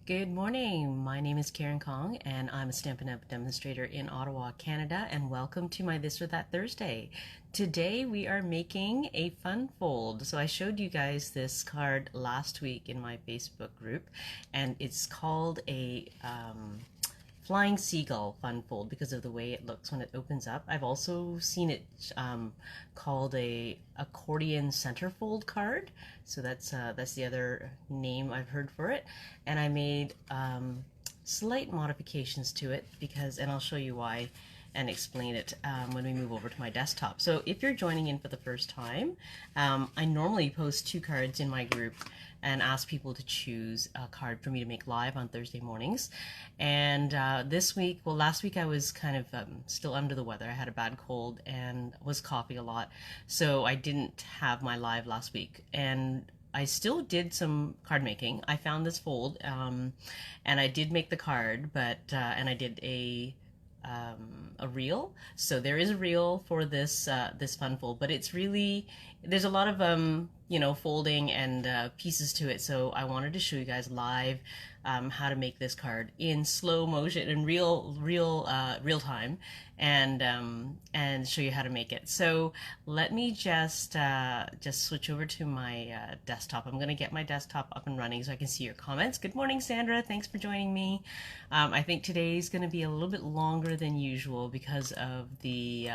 Good morning. My name is Karen Kong, and I'm a Stampin' Up! Demonstrator in Ottawa, Canada, and welcome to my This or That Thursday. Today we are making a fun fold. So I showed you guys this card last week in my Facebook group, and it's called a Flying Seagull fun fold because of the way it looks when it opens up. I've also seen it called a Accordion Centerfold card, so that's the other name I've heard for it. And I made slight modifications to it because, and I'll show you why and explain it when we move over to my desktop. So if you're joining in for the first time, I normally post 2 cards in my group and ask people to choose a card for me to make live on Thursday mornings. And this week, well, last week I was kind of still under the weather. I had a bad cold and was coughing a lot, so I didn't have my live last week. And I still did some card making. I found this fold, and I did make the card, but and I did a reel. So there is a reel for this this fun fold, but it's really, there's a lot of you know, folding and pieces to it. So I wanted to show you guys live how to make this card in slow motion and real time, and show you how to make it. So let me just switch over to my desktop. I'm gonna get my desktop up and running so I can see your comments. Good morning, Sandra. Thanks for joining me. I think today's gonna be a little bit longer than usual because of the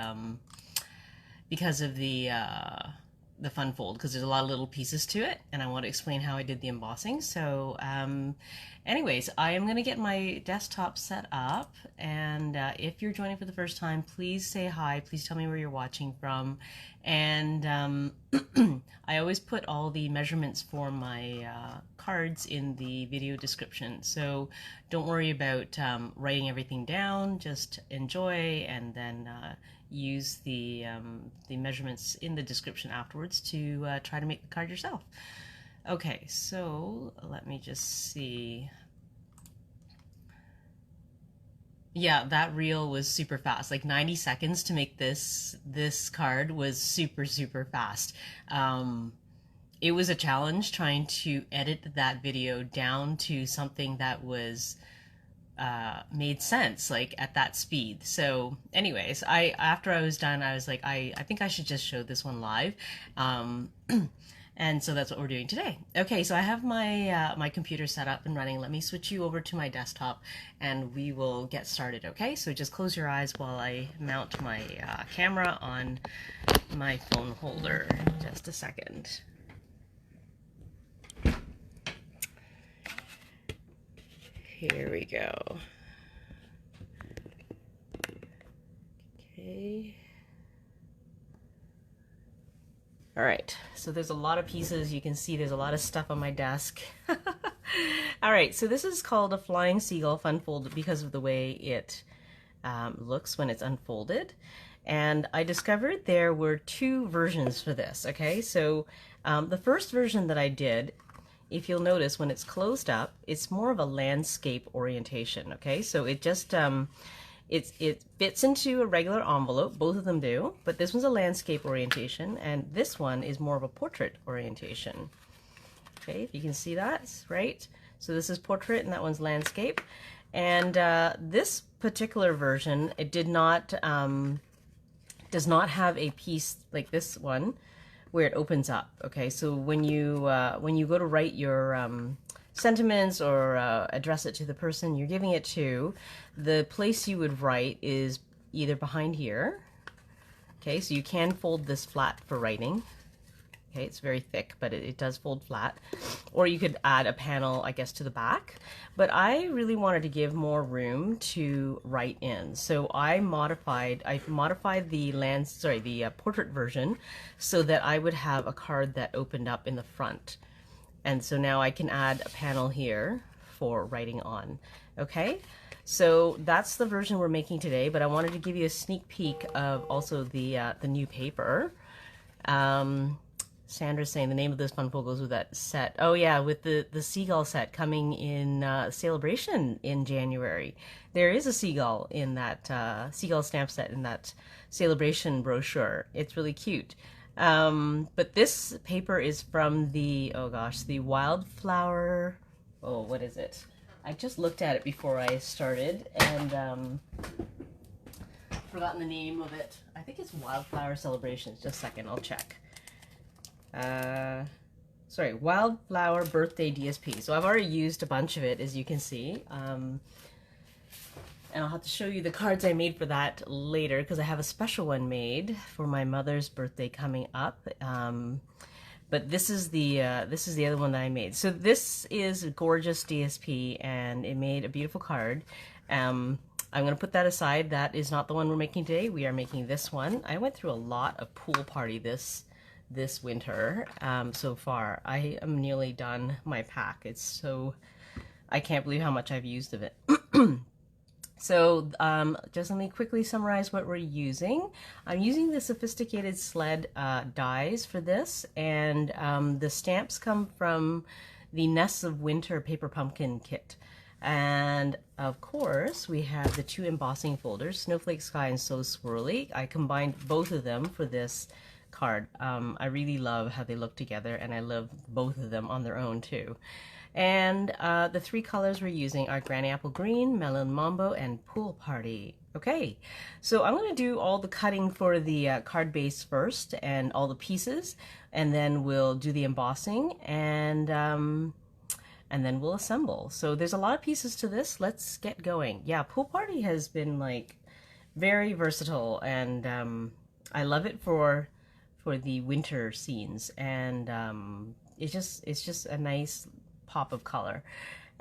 fun fold, because there's a lot of little pieces to it, and I want to explain how I did the embossing. So anyways, I am going to get my desktop set up, and if you're joining for the first time, please say hi, please tell me where you're watching from, and I always put all the measurements for my cards in the video description, so don't worry about writing everything down, just enjoy, and then use the measurements in the description afterwards to try to make the card yourself. Okay, so let me just see. Yeah, that reel was super fast. Like 90 seconds to make this card was super fast. It was a challenge trying to edit that video down to something that was made sense, like at that speed. So anyways, after I was done, I was like, I think I should just show this one live. And so that's what we're doing today. Okay, so I have my my computer set up and running. Let me switch you over to my desktop and we will get started, okay? So just close your eyes while I mount my camera on my phone holder. Just a second. Here we go. Okay. All right, so there's a lot of pieces. You can see there's a lot of stuff on my desk. All right, so this is called a Flying Seagull fun fold because of the way it looks when it's unfolded. And I discovered there were 2 versions for this, okay? So the first version that I did, if you'll notice, when it's closed up, it's more of a landscape orientation, okay? So it just, it fits into a regular envelope, both of them do, but this one's a landscape orientation, and this one is more of a portrait orientation. Okay, if you can see that, right? So this is portrait and that one's landscape. And this particular version, it does not have a piece like this one, where it opens up. Okay, so when you go to write your sentiments or address it to the person you're giving it to, the place you would write is either behind here. Okay, so you can fold this flat for writing. Okay, it's very thick, but it does fold flat. Or you could add a panel, I guess, to the back. But I really wanted to give more room to write in. So I modified the portrait version so that I would have a card that opened up in the front. And so now I can add a panel here for writing on. Okay, so that's the version we're making today, but I wanted to give you a sneak peek of also the new paper. Sandra's saying the name of this fun fold goes with that set. Oh yeah, with the seagull set coming in Celebration in January. There is a seagull in that seagull stamp set in that Celebration brochure. It's really cute. But this paper is from the, oh gosh, the Wildflower, oh, what is it? I just looked at it before I started, and forgotten the name of it. I think it's Wildflower Celebrations. Just a second, I'll check. Sorry, Wildflower Birthday DSP. So I've already used a bunch of it, as you can see. And I'll have to show you the cards I made for that later, because I have a special one made for my mother's birthday coming up. But this is the other one that I made. So this is a gorgeous DSP, and it made a beautiful card. I'm going to put that aside. That is not the one we're making today. We are making this one. I went through a lot of pool party this winter so far. I am nearly done my pack. It's so, I can't believe how much I've used of it. So just let me quickly summarize what we're using. I'm using the sophisticated Sled dies for this, and the stamps come from the Nests of Winter paper pumpkin kit. And of course we have the two embossing folders, Snowflake Sky and So Swirly. I combined both of them for this card. I really love how they look together, and I love both of them on their own too. And the three colors we're using are Granny Apple Green, Melon Mambo, and Pool Party. Okay, so I'm going to do all the cutting for the card base first, and all the pieces, and then we'll do the embossing, and then we'll assemble. So there's a lot of pieces to this. Let's get going. Yeah, Pool Party has been like very versatile, and I love it for the winter scenes, and it's just a nice pop of color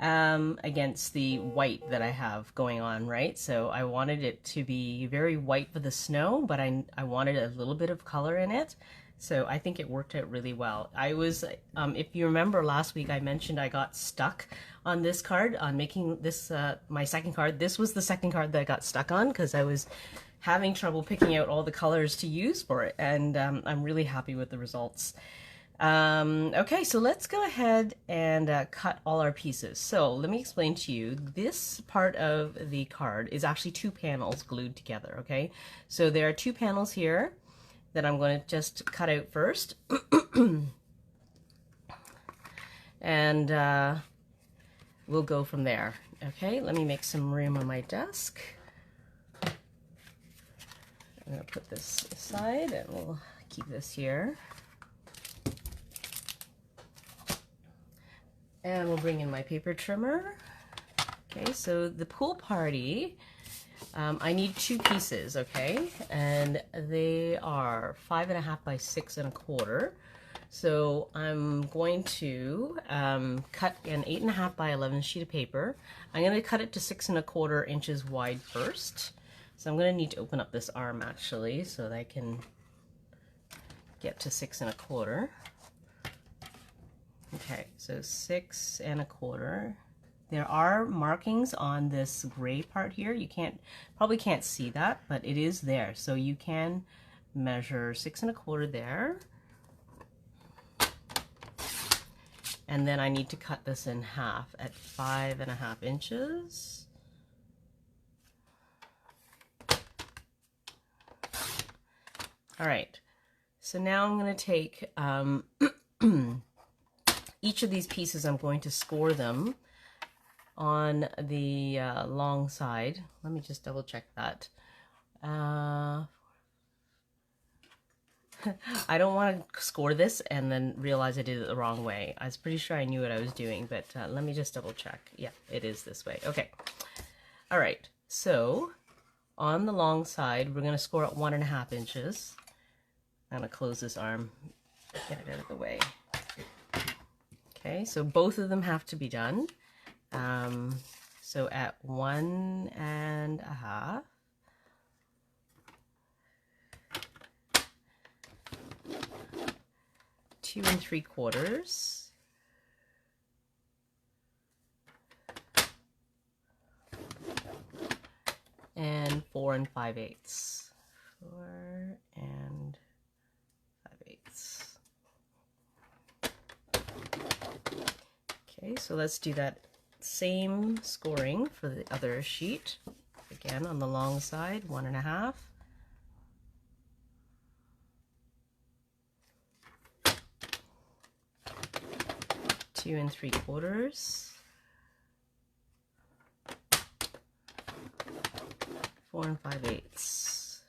against the white that I have going on, right? So I wanted it to be very white for the snow, but I wanted a little bit of color in it. So I think it worked out really well. I was, if you remember last week, I mentioned I got stuck on this card, on making this my second card. This was the second card that I got stuck on, because I was having trouble picking out all the colors to use for it, and I'm really happy with the results. Okay, so let's go ahead and cut all our pieces. So let me explain to you, this part of the card is actually two panels glued together, okay? So there are two panels here that I'm going to just cut out first. And we'll go from there. Okay, let me make some room on my desk. I'm going to put this aside, and we'll keep this here. And we'll bring in my paper trimmer. Okay, so the Pool Party, I need two pieces, okay? And they are 5.5 by 6.25. So I'm going to cut an 8.5 by 11 sheet of paper. I'm going to cut it to 6.25 inches wide first. So I'm going to need to open up this arm actually, so that I can get to 6.25. Okay, so 6.25. There are markings on this gray part here. You probably can't see that, but it is there. So you can measure 6.25 there. And then I need to cut this in half at 5.5 inches. All right, so now I'm going to take each of these pieces, I'm going to score them on the long side. Let me just double check that. I don't want to score this and then realize I did it the wrong way. I was pretty sure I knew what I was doing, but let me just double check. Yeah, it is this way. Okay. All right. So on the long side, we're going to score at 1.5 inches. I'm going to close this arm, get it out of the way. Okay, so both of them have to be done. So at 1.5, two and 3/4, and 4 5/8. 4 5/8. Okay, so let's do that same scoring for the other sheet. Again, on the long side, 1.5. 2 3/4. 4 5/8.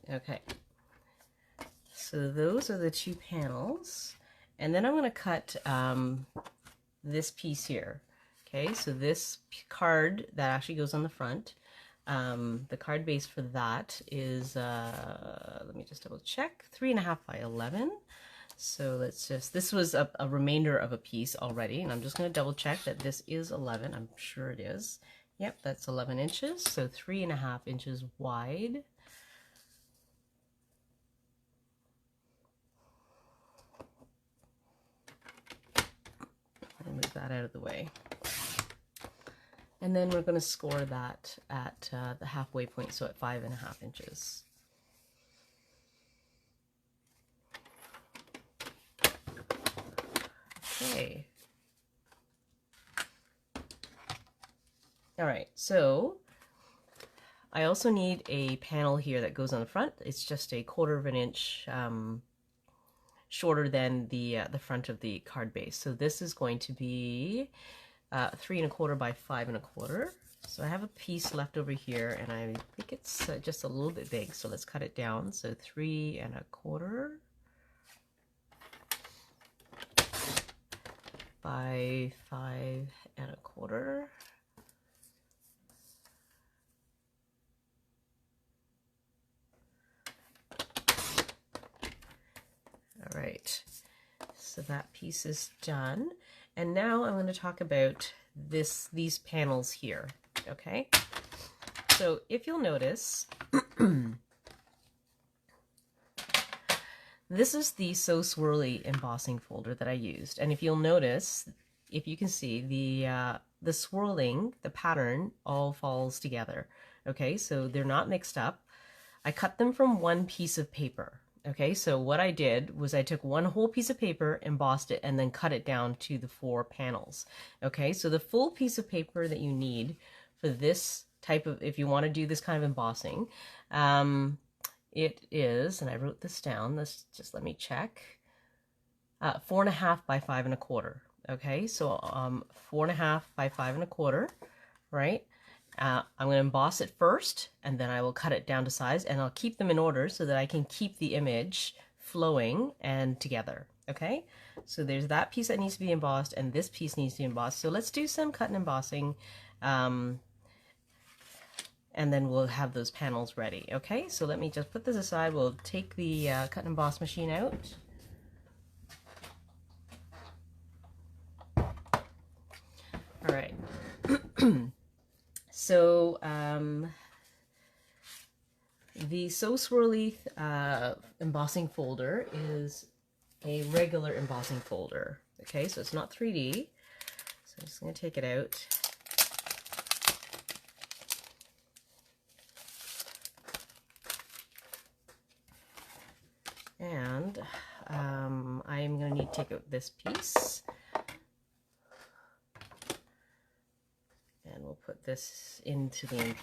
Okay, so those are the two panels, and then I'm going to cut this piece here. Okay, so this card that actually goes on the front, the card base for that is, let me just double check, 3.5 by 11. So let's just, this was a remainder of a piece already, and I'm just going to double check that this is 11. I'm sure it is. Yep, that's 11 inches, so 3.5 inches wide. I'll move that out of the way. And then we're going to score that at the halfway point, so at 5.5 inches. Okay. All right, so I also need a panel here that goes on the front. It's just a 1/4 of an inch shorter than the front of the card base. So this is going to be 3 1/4 by 5 1/4. So I have a piece left over here, and I think it's just a little bit big. So let's cut it down. So 3 1/4 by 5 1/4. All right, so that piece is done. And now I'm going to talk about these panels here, okay? So if you'll notice, this is the So Swirly embossing folder that I used. And if you'll notice, if you can see, the swirling, the pattern all falls together, okay? So they're not mixed up. I cut them from one piece of paper. Okay, so what I did was I took one whole piece of paper, embossed it, and then cut it down to the 4 panels. Okay, so the full piece of paper that you need for this type of, if you want to do this kind of embossing, it is, and I wrote this down, let's just let me check, 4.5 by 5 1/4. Okay, so 4.5 by 5 1/4, right? I'm going to emboss it first, and then I will cut it down to size, and I'll keep them in order so that I can keep the image flowing and together. Okay, so there's that piece that needs to be embossed, and this piece needs to be embossed. So let's do some cut and embossing, and then we'll have those panels ready. Okay, so let me just put this aside. We'll take the cut and emboss machine out. All right. So the So Swirly embossing folder is a regular embossing folder. Okay, so it's not 3D. So I'm just going to take it out. And I'm going to need to take out this piece. And we'll put this into the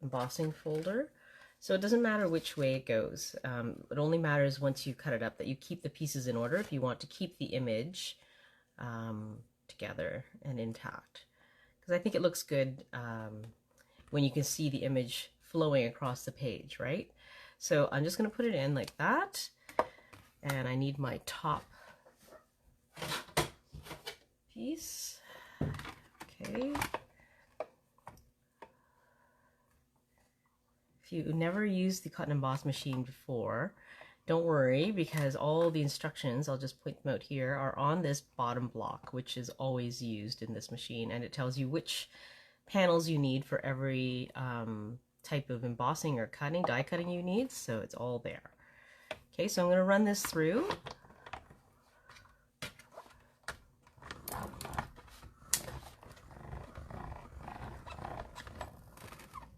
embossing folder. So it doesn't matter which way it goes. It only matters once you cut it up that you keep the pieces in order if you want to keep the image together and intact. Because I think it looks good when you can see the image flowing across the page, right? So I'm just going to put it in like that. And I need my top piece. Okay. If you never used the cut and emboss machine before, don't worry, because all the instructions, I'll just point them out here, are on this bottom block, which is always used in this machine, and it tells you which panels you need for every type of embossing or cutting, die cutting you need, so it's all there. Okay, so I'm going to run this through.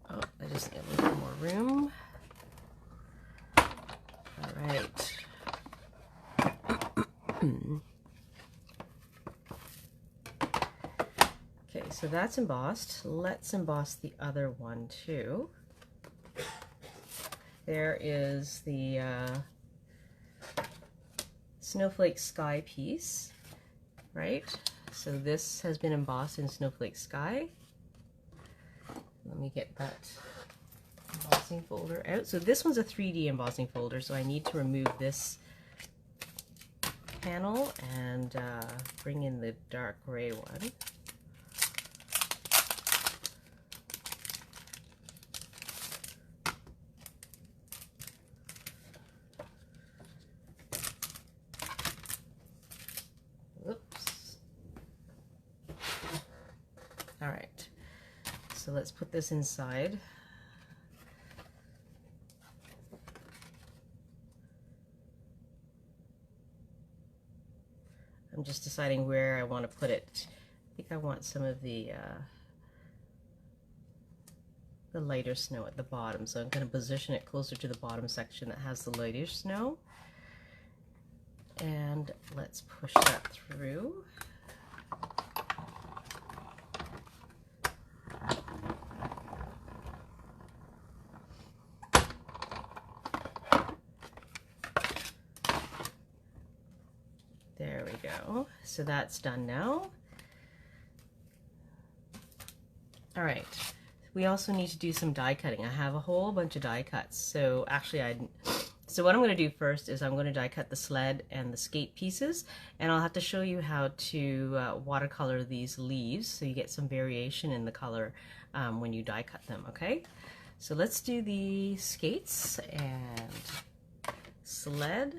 Oh, I just need a little more room. All right. Okay, so that's embossed. Let's emboss the other one too. There is the Snowflake Sky piece, right? So this has been embossed in Snowflake Sky. Let me get that embossing folder out. So this one's a 3D embossing folder, so I need to remove this panel and bring in the dark gray one. Oops. All right, so let's put this inside. I'm just deciding where I want to put it. I think I want some of the lighter snow at the bottom, so I'm going to position it closer to the bottom section that has the lighter snow. And let's push that through. There we go. So that's done now. All right. We also need to do some die cutting. I have a whole bunch of die cuts. So actually so what I'm going to do first is I'm going to die cut the sled and the skate pieces, and I'll have to show you how to watercolor these leaves so you get some variation in the color when you die cut them, okay? So let's do the skates and sled.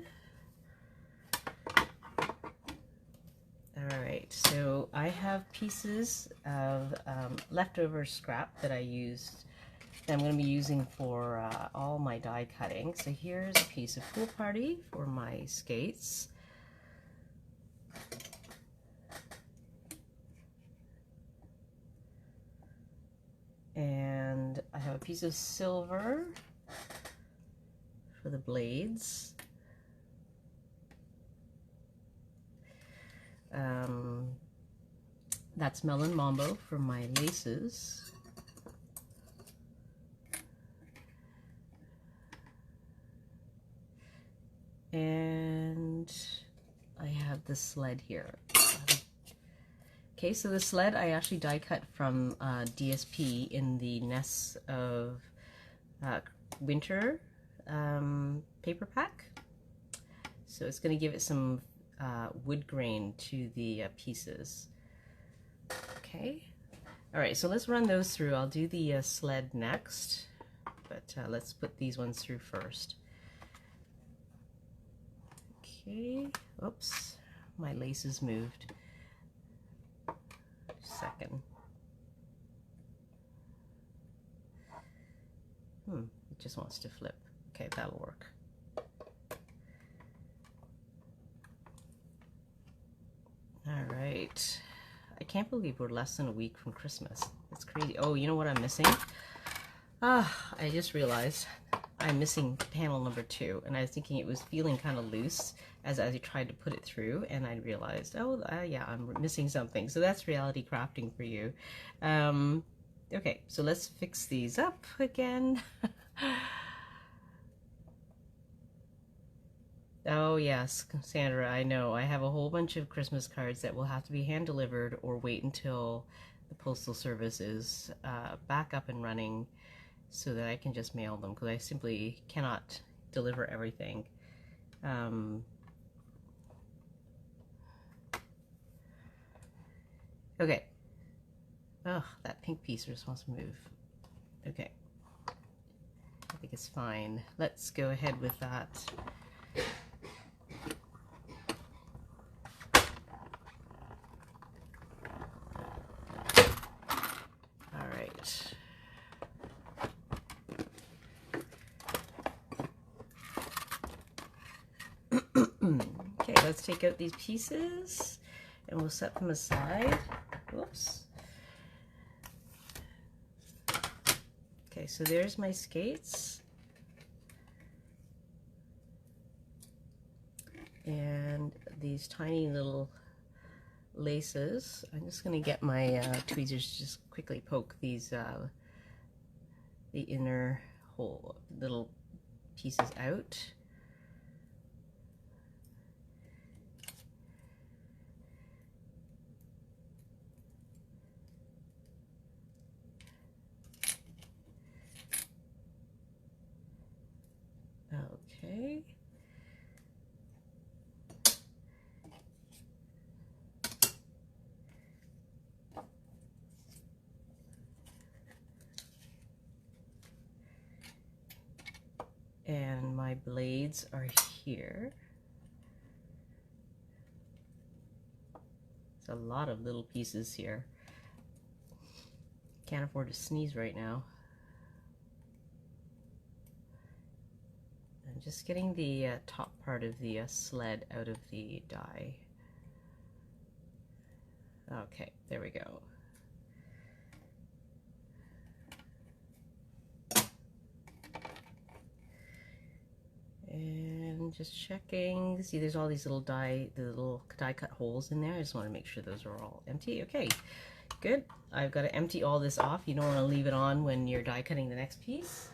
All right, so I have pieces of leftover scrap that I used that I'm going to be using for all my die cutting. So here's a piece of Pool Party for my skates. And I have a piece of silver for the blades. That's Melon Mambo for my laces. And I have the sled here. Okay, so the sled I actually die cut from DSP in the Nests of Winter paper pack. So it's going to give it some wood grain to the pieces. Okay, all right, so let's run those through. I'll do the sled next, but let's put these ones through first. Okay, oops, my laces moved. Second. It just wants to flip. Okay, that'll work. All right. I can't believe we're less than a week from Christmas. It's crazy. Oh, you know what I'm missing? I just realized I'm missing panel number 2, and I was thinking it was feeling kind of loose as I tried to put it through, and I realized, oh, yeah, I'm missing something. So that's reality crafting for you. Okay, so let's fix these up again. Oh yes, Sandra, I know. I have a whole bunch of Christmas cards that will have to be hand delivered or wait until the Postal Service is back up and running so that I can just mail them, because I simply cannot deliver everything. Okay. Oh, that pink piece just wants to move. Okay. I think it's fine. Let's go ahead with that. Okay, let's take out these pieces and we'll set them aside. Whoops. Okay, so there's my skates. And these tiny little laces. I'm just going to get my tweezers to just quickly poke these, the inner hole, little pieces out. Okay. And my blades are here. There's a lot of little pieces here. Can't afford to sneeze right now. I'm just getting the top part of the sled out of the die. Okay, there we go. And just checking. See, there's all these little the little die cut holes in there. I just want to make sure those are all empty. Okay, good. I've got to empty all this off. You don't want to leave it on when you're die cutting the next piece.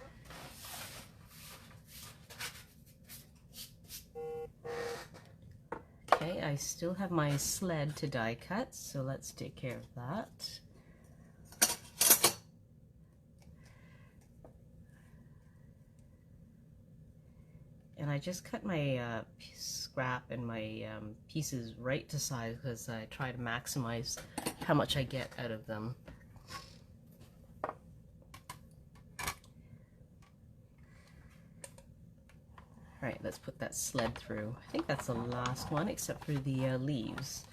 Okay, I still have my sled to die cut, so let's take care of that. And I just cut my scrap and my pieces right to size because I try to maximize how much I get out of them. All right, let's put that sled through. I think that's the last one except for the leaves.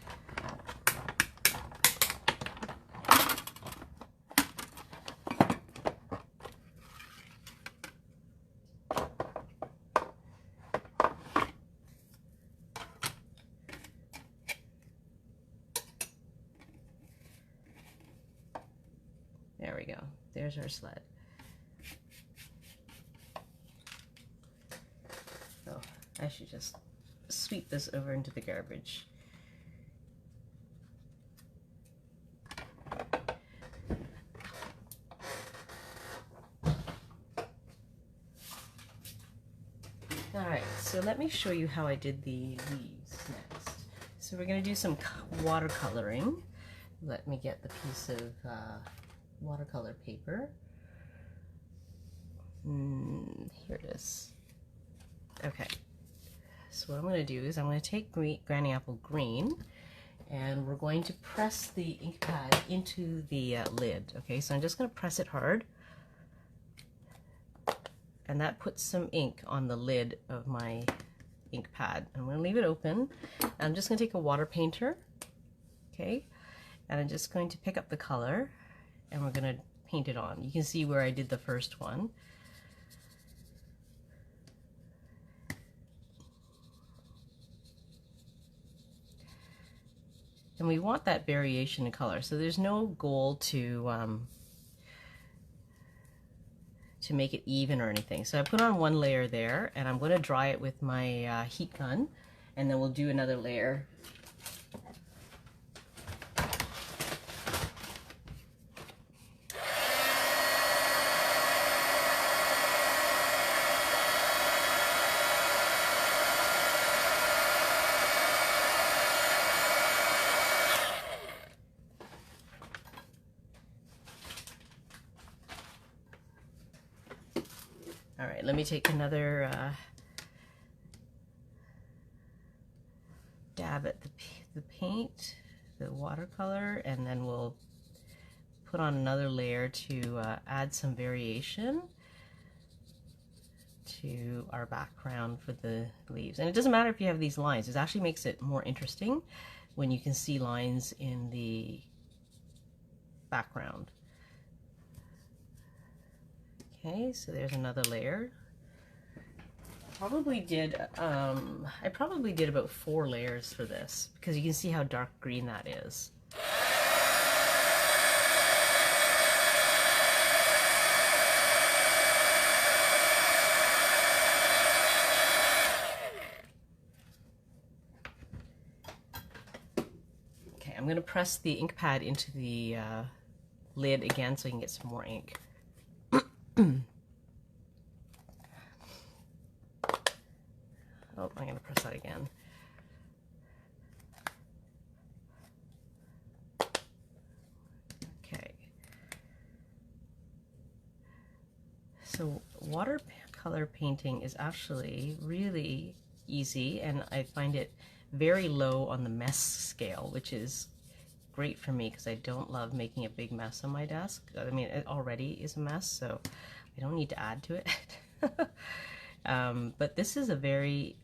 There we go. There's our sled. Oh, I should just sweep this over into the garbage. Alright, so let me show you how I did the leaves next. So we're going to do some watercoloring. Let me get the piece of watercolor paper. Here it is. Okay, so what I'm going to do is I'm going to take Granny Apple Green and we're going to press the ink pad into the lid. Okay, so I'm just going to press it hard, and that puts some ink on the lid of my ink pad. I'm going to leave it open. I'm just going to take a water painter, okay, and I'm just going to pick up the color and we're going to paint it on. You can see where I did the first one. And we want that variation in color. So there's no goal to make it even or anything. So I put on one layer there, and I'm going to dry it with my heat gun, and then we'll do another layer. All right, let me take another dab at the paint, the watercolor, and then we'll put on another layer to add some variation to our background for the leaves. And it doesn't matter if you have these lines. It actually makes it more interesting when you can see lines in the background. Okay, so there's another layer. I probably did about 4 layers for this because you can see how dark green that is. Okay, I'm going to press the ink pad into the lid again so you can get some more ink. Oh, I'm going to press that again. Okay. So color painting is actually really easy, and I find it very low on the mess scale, which is great for me because I don't love making a big mess on my desk. I mean, it already is a mess, so I don't need to add to it. But this is a very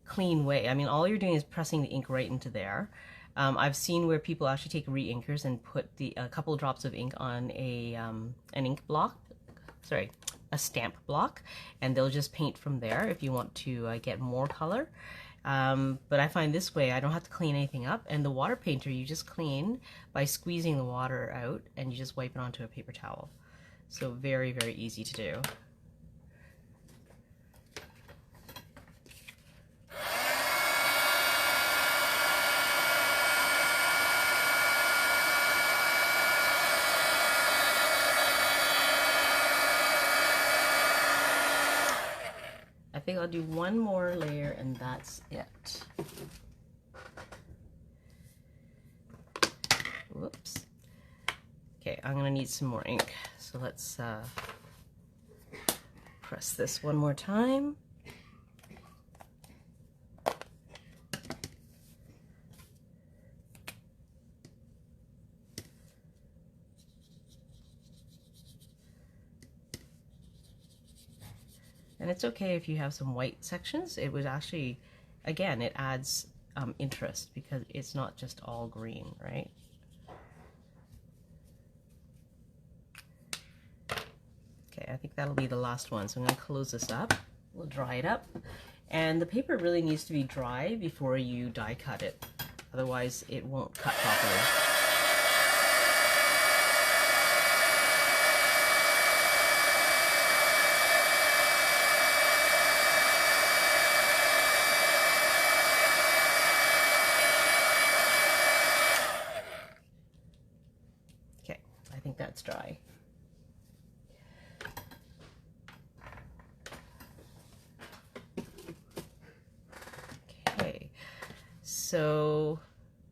clean way. I mean, all you're doing is pressing the ink right into there. I've seen where people actually take re-inkers and put a couple of drops of ink on an ink block, sorry, a stamp block, and they'll just paint from there if you want to get more color. But I find this way I don't have to clean anything up, and the water painter you just clean by squeezing the water out and you just wipe it onto a paper towel. So very, very easy to do. I think I'll do one more layer and that's it. Whoops. Okay, I'm gonna need some more ink. So let's press this one more time. And it's okay if you have some white sections. It would actually, again, it adds interest because it's not just all green, right? Okay, I think that'll be the last one. So I'm going to close this up. We'll dry it up. And the paper really needs to be dry before you die cut it. Otherwise, it won't cut properly. I think that's dry. Okay, so,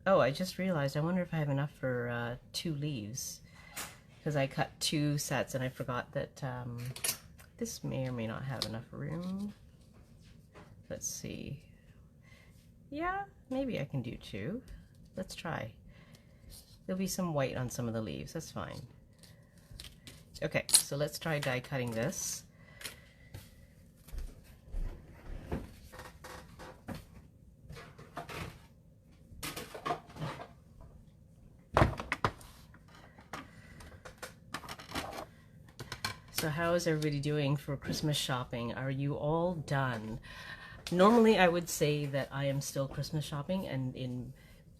oh, I just realized, I wonder if I have enough for 2 leaves, because I cut 2 sets and I forgot that this may or may not have enough room. Let's see. Yeah, maybe I can do 2. Let's try. There'll be some white on some of the leaves, that's fine. Okay, so let's try die cutting this. So how is everybody doing for Christmas shopping? Are you all done? Normally I would say that I am still Christmas shopping, and in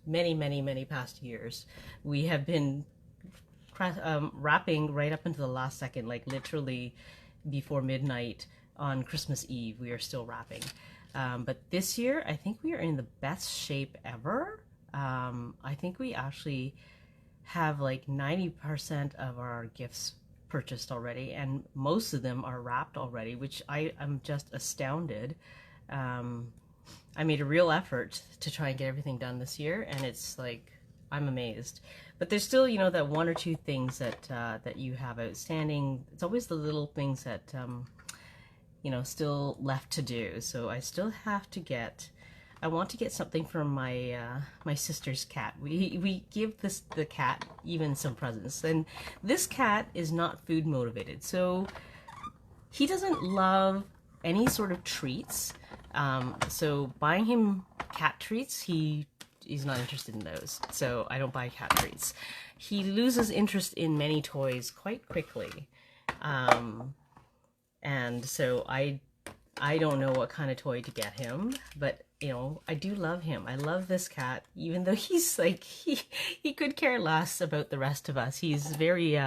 many past years we have been wrapping right up until the last second, like literally before midnight on Christmas Eve we are still wrapping. But this year I think we are in the best shape ever. I think we actually have like 90% of our gifts purchased already, and most of them are wrapped already, which I am just astounded. I made a real effort to try and get everything done this year, and it's like, I'm amazed. But there's still, you know, that 1 or 2 things that that you have outstanding. It's always the little things that, you know, still left to do. So I still have to get, I want to get something from my my sister's cat. We give the cat even some presents, and this cat is not food motivated. So he doesn't love any sort of treats. So buying him cat treats, he's not interested in those. So I don't buy cat treats. He loses interest in many toys quite quickly. And so I don't know what kind of toy to get him, but you know, I do love him. I love this cat, even though he's like, he could care less about the rest of us. He's very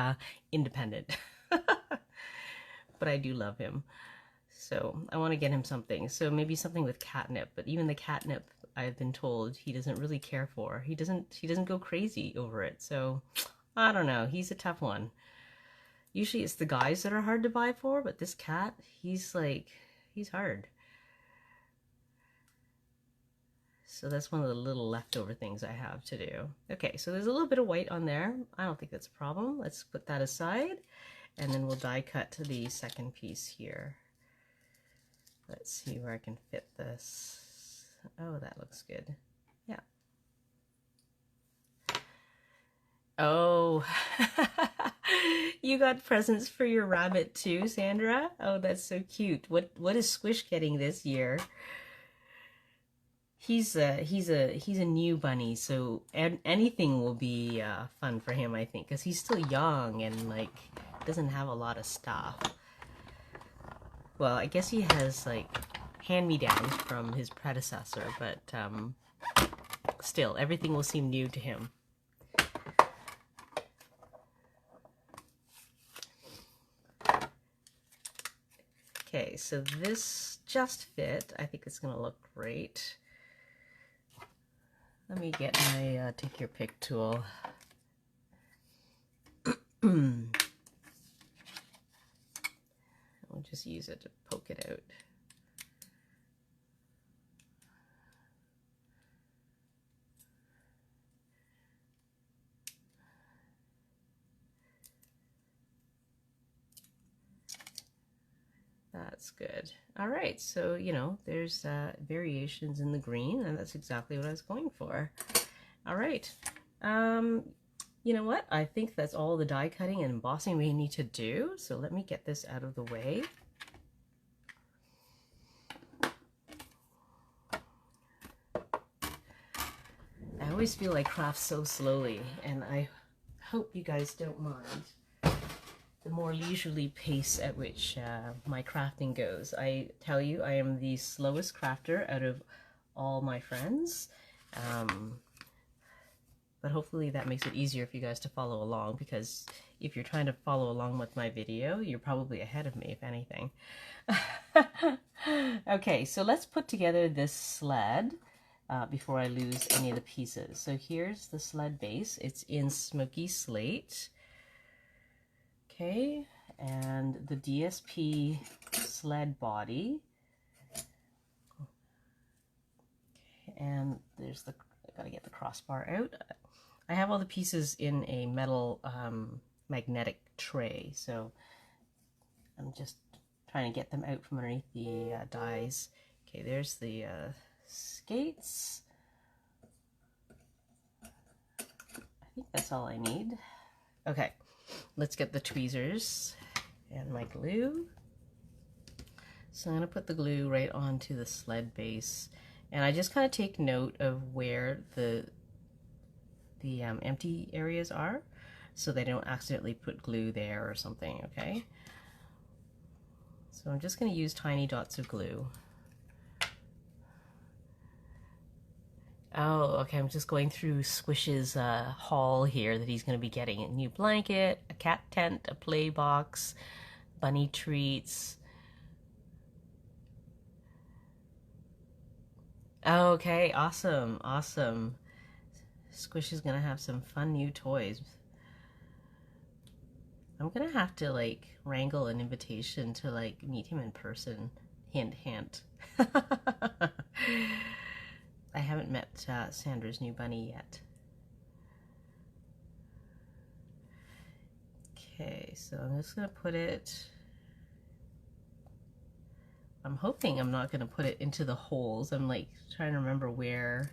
independent. But I do love him. So I want to get him something. So maybe something with catnip, but even the catnip, I've been told, he doesn't really care for. He doesn't go crazy over it. So I don't know. He's a tough one. Usually it's the guys that are hard to buy for, but this cat, he's hard. So that's one of the little leftover things I have to do. Okay, so there's a little bit of white on there. I don't think that's a problem. Let's put that aside. and then we'll die cut to the second piece here. Let's see where I can fit this. Oh, that looks good. Yeah. Oh, you got presents for your rabbit too, Sandra? Oh, that's so cute. What is Squish getting this year? He's a new bunny, so anything will be fun for him, I think, because he's still young and like doesn't have a lot of stuff. Well, I guess he has like hand-me-downs from his predecessor, but still, everything will seem new to him. Okay, so this just fit. I think it's gonna look great. Let me get my take your pick tool. I'll just use it to poke it out. That's good. All right, so you know there's variations in the green, and that's exactly what I was going for. All right, you know what? I think that's all the die cutting and embossing we need to do. So let me get this out of the way. I always feel I craft so slowly, and I hope you guys don't mind the more leisurely pace at which my crafting goes. I tell you, I am the slowest crafter out of all my friends, but hopefully that makes it easier for you guys to follow along, because if you're trying to follow along with my video, you're probably ahead of me, if anything. Okay, so let's put together this sled before I lose any of the pieces. So here's the sled base. It's in smoky slate. Okay, and the DSP sled body. Okay, and there's the, I gotta get the crossbar out. I have all the pieces in a metal magnetic tray, so I'm just trying to get them out from underneath the dies. Okay, there's the skates. I think that's all I need. Okay. Let's get the tweezers and my glue. So I'm going to put the glue right onto the sled base, and I just kind of take note of where the empty areas are, so they don't accidentally put glue there or something. Okay. So I'm just going to use tiny dots of glue. Oh, okay, I'm just going through Squish's haul here that he's going to be getting. A new blanket, a cat tent, a play box, bunny treats. Okay, awesome, awesome. Squish is going to have some fun new toys. I'm going to have to, like, wrangle an invitation to, like, meet him in person. Hint, hint. I haven't met Sandra's new bunny yet. Okay, so I'm just going to put it... I'm hoping I'm not going to put it into the holes. I'm like trying to remember where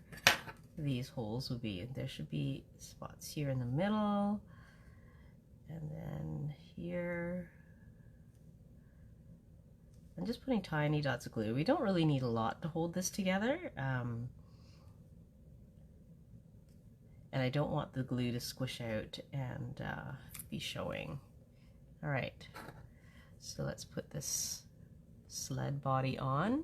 these holes will be. There should be spots here in the middle, and then here. I'm just putting tiny dots of glue. We don't really need a lot to hold this together. And I don't want the glue to squish out and be showing. All right, so let's put this sled body on.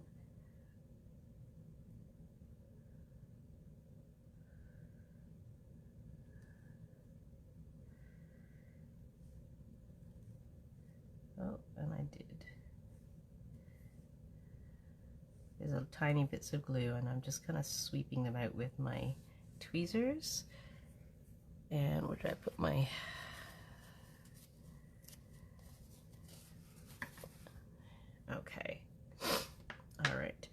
Oh, and I did. There's a tiny bits of glue, and I'm just kind of sweeping them out with my tweezers. And where did I put my... Okay. All right.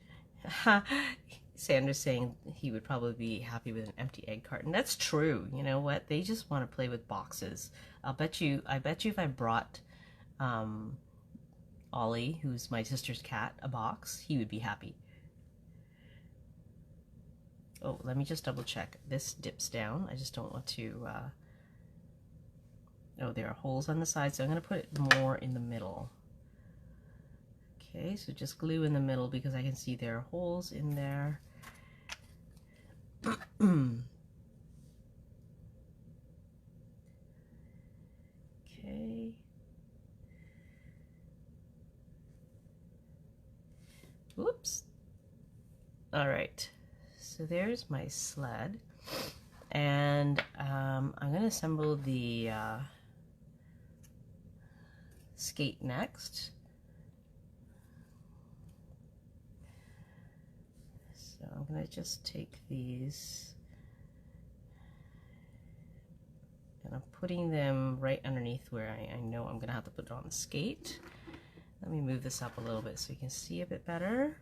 Sandra's saying he would probably be happy with an empty egg carton. That's true. You know what? They just want to play with boxes. I bet you if I brought Ollie, who's my sister's cat, a box, he would be happy. Oh, let me just double check. This dips down. I just don't want to, oh, there are holes on the side, so I'm going to put it more in the middle. Okay, so just glue in the middle because I can see there are holes in there. Okay. Whoops. All right, so there's my sled, and I'm going to assemble the skate next. So I'm going to just take these and I'm putting them right underneath where I know I'm going to have to put it on the skate. Let me move this up a little bit so you can see a bit better.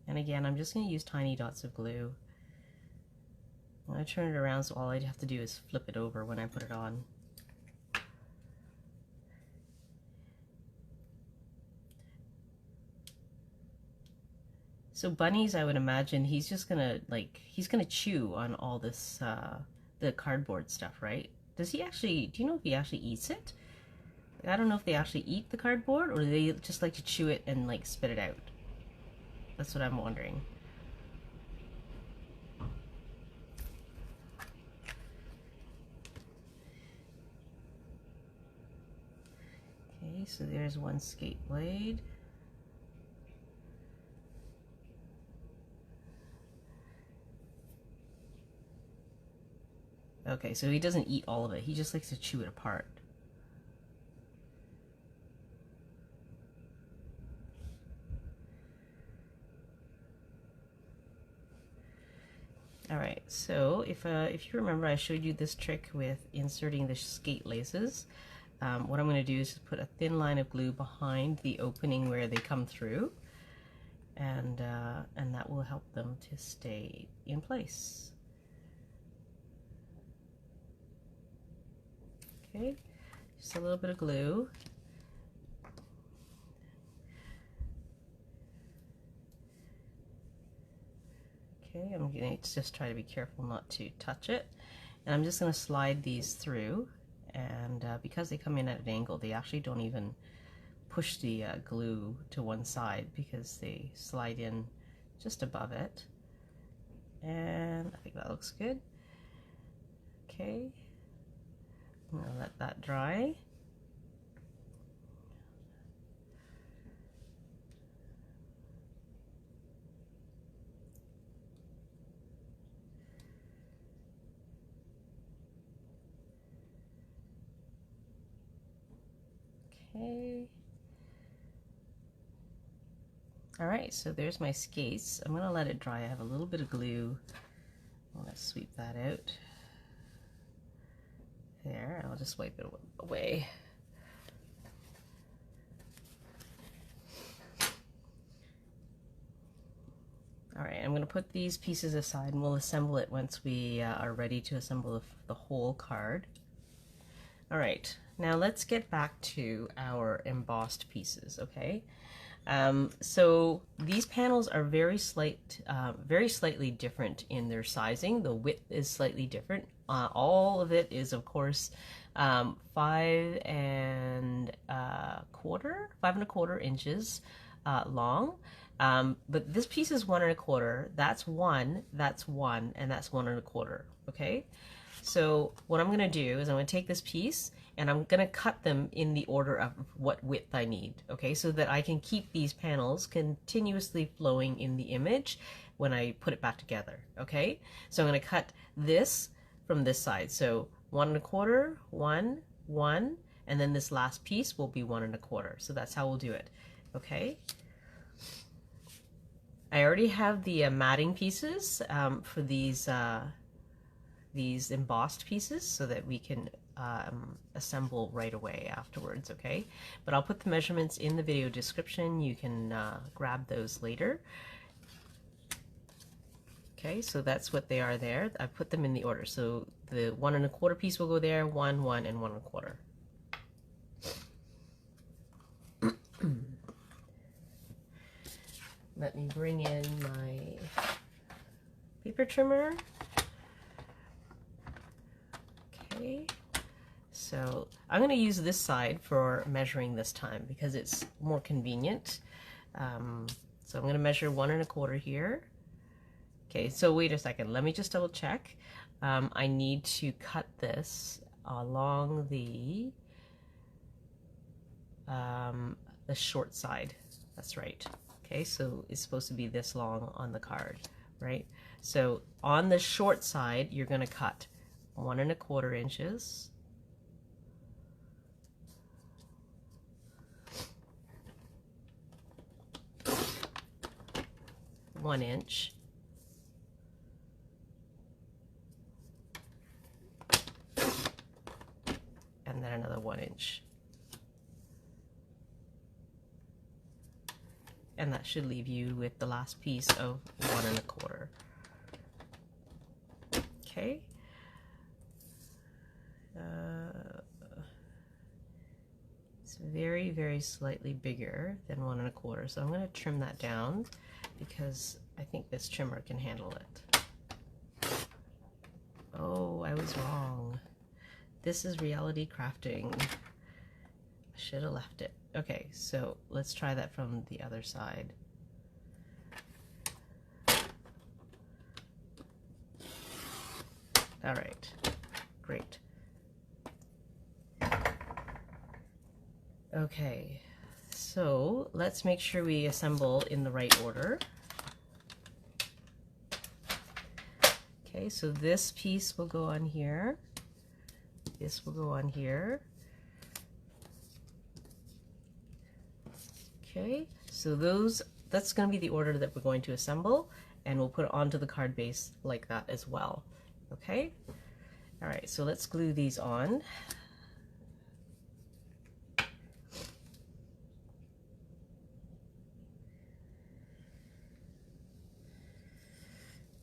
And again, I'm just going to use tiny dots of glue. I'm going to turn it around so all I have to do is flip it over when I put it on. So Bunnies, I would imagine he's just gonna he's gonna chew on all this the cardboard stuff, right? Does he actually? Do you know if he actually eats it? I don't know if they actually eat the cardboard or do they just like to chew it and like spit it out. That's what I'm wondering. Okay, so there's one skate blade. Okay, so he doesn't eat all of it. He just likes to chew it apart. All right, so if you remember, I showed you this trick with inserting the skate laces. What I'm going to do is just put a thin line of glue behind the opening where they come through, and that will help them to stay in place. Okay, just a little bit of glue. Okay, I'm going to just try to be careful not to touch it. And I'm just going to slide these through, and because they come in at an angle, they actually don't even push the glue to one side because they slide in just above it. And I think that looks good. Okay. I'm going to let that dry. Okay. All right, so there's my skates. I'm going to let it dry. I have a little bit of glue. I'm going to sweep that out. There, I'll just wipe it away. All right, I'm going to put these pieces aside and we'll assemble it once we are ready to assemble the whole card. All right, now let's get back to our embossed pieces, okay? So these panels are very slightly different in their sizing. The width is slightly different. All of it is, of course, 5.25 inches long. But this piece is 1.25. That's one, and that's 1.25. Okay. So what I'm going to do is I'm going to take this piece and I'm going to cut them in the order of what width I need, okay, so that I can keep these panels continuously flowing in the image when I put it back together, okay? So I'm going to cut this from this side. So 1.25, 1, and then this last piece will be 1.25. So that's how we'll do it, okay? I already have the matting pieces for these embossed pieces so that we can assemble right away afterwards, okay? But I'll put the measurements in the video description. You can grab those later. Okay, so that's what they are there. I put them in the order. So the 1.25 piece will go there, 1, and 1.25. Let me bring in my paper trimmer. Okay, so I'm going to use this side for measuring this time because it's more convenient. So I'm going to measure 1 1/4 here. Okay, so wait a second, let me just double check. I need to cut this along the short side. That's right. Okay, so it's supposed to be this long on the card, right? So on the short side, you're going to cut 1 1/4 inches. 1 inch. And then another 1 inch. And that should leave you with the last piece of 1 1/4. Okay. It's very, very slightly bigger than 1 1/4. So I'm going to trim that down because I think this trimmer can handle it. Oh, I was wrong. This is reality crafting. I should have left it. Okay, so let's try that from the other side. All right, great. Okay, so let's make sure we assemble in the right order. Okay, so this piece will go on here. This will go on here. Okay, so that's going to be the order that we're going to assemble, and we'll put it onto the card base like that as well. Okay, all right, so let's glue these on.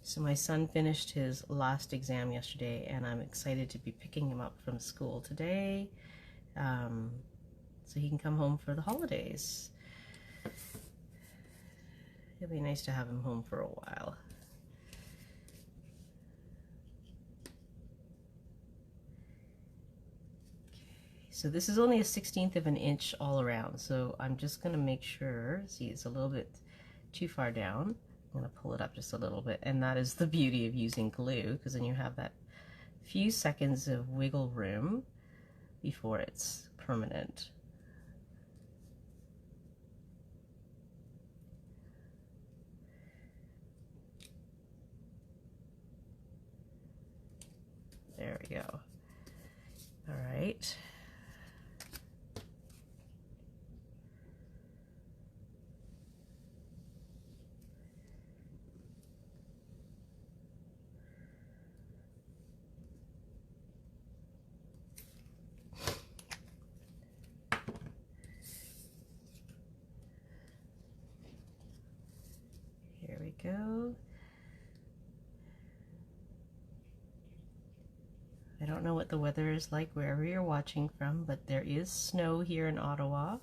So my son finished his last exam yesterday, and I'm excited to be picking him up from school today, so he can come home for the holidays. It'll be nice to have him home for a while. So this is only a 1/16 of an inch all around, so I'm just going to make sure, see it's a little bit too far down. I'm going to pull it up just a little bit, and that is the beauty of using glue, because then you have that few seconds of wiggle room before it's permanent. There we go. All right. Here we go. I don't know what the weather is like wherever you're watching from, but there is snow here in Ottawa,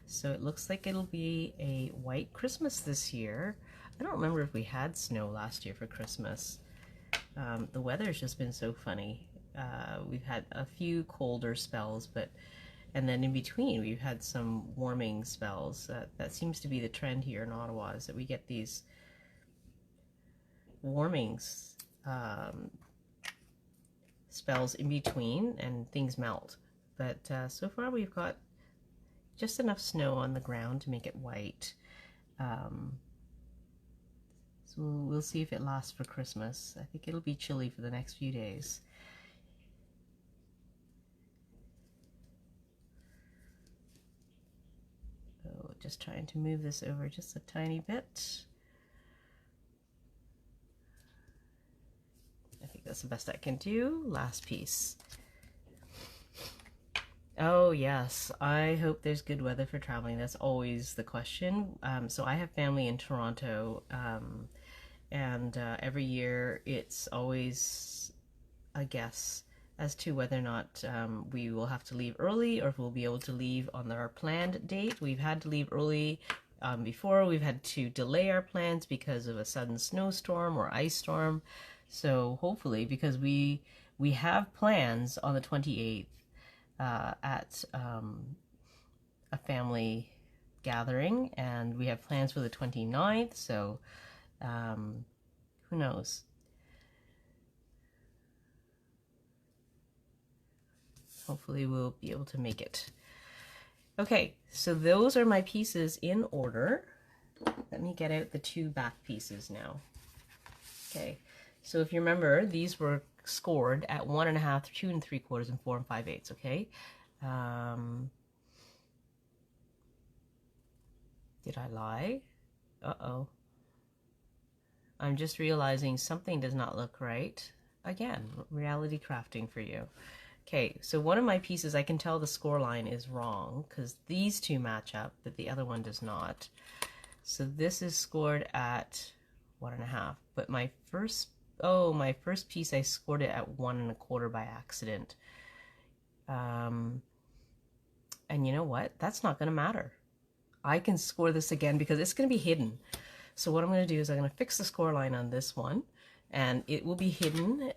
so it looks like it'll be a white Christmas this year. I don't remember if we had snow last year for Christmas. The weather's just been so funny. We've had a few colder spells, and then in between we've had some warming spells. That seems to be the trend here in Ottawa, is that we get these warmings spells in between and things melt. But so far we've got just enough snow on the ground to make it white. So we'll see if it lasts for Christmas. I think it'll be chilly for the next few days. So just trying to move this over just a tiny bit. I think that's the best I can do. Last piece. Oh yes, I hope there's good weather for traveling. That's always the question. So I have family in Toronto, and every year it's always a guess as to whether or not we will have to leave early or if we'll be able to leave on our planned date. We've had to leave early before. We've had to delay our plans because of a sudden snowstorm or ice storm. So hopefully, because we have plans on the 28th at a family gathering, and we have plans for the 29th, so who knows. Hopefully we'll be able to make it. Okay, so those are my pieces in order. Let me get out the two back pieces now. Okay, so if you remember, these were scored at 1 1/2, 2 3/4, and 4 5/8. Okay. Did I lie? Uh-oh. I'm just realizing something does not look right. Again, reality crafting for you. Okay, so one of my pieces, I can tell the score line is wrong because these two match up, but the other one does not. So this is scored at 1 1/2, but my first piece, I scored it at 1 1/4 by accident. And you know what? That's not going to matter. I can score this again because it's going to be hidden. So what I'm going to do is I'm going to fix the score line on this one, and it will be hidden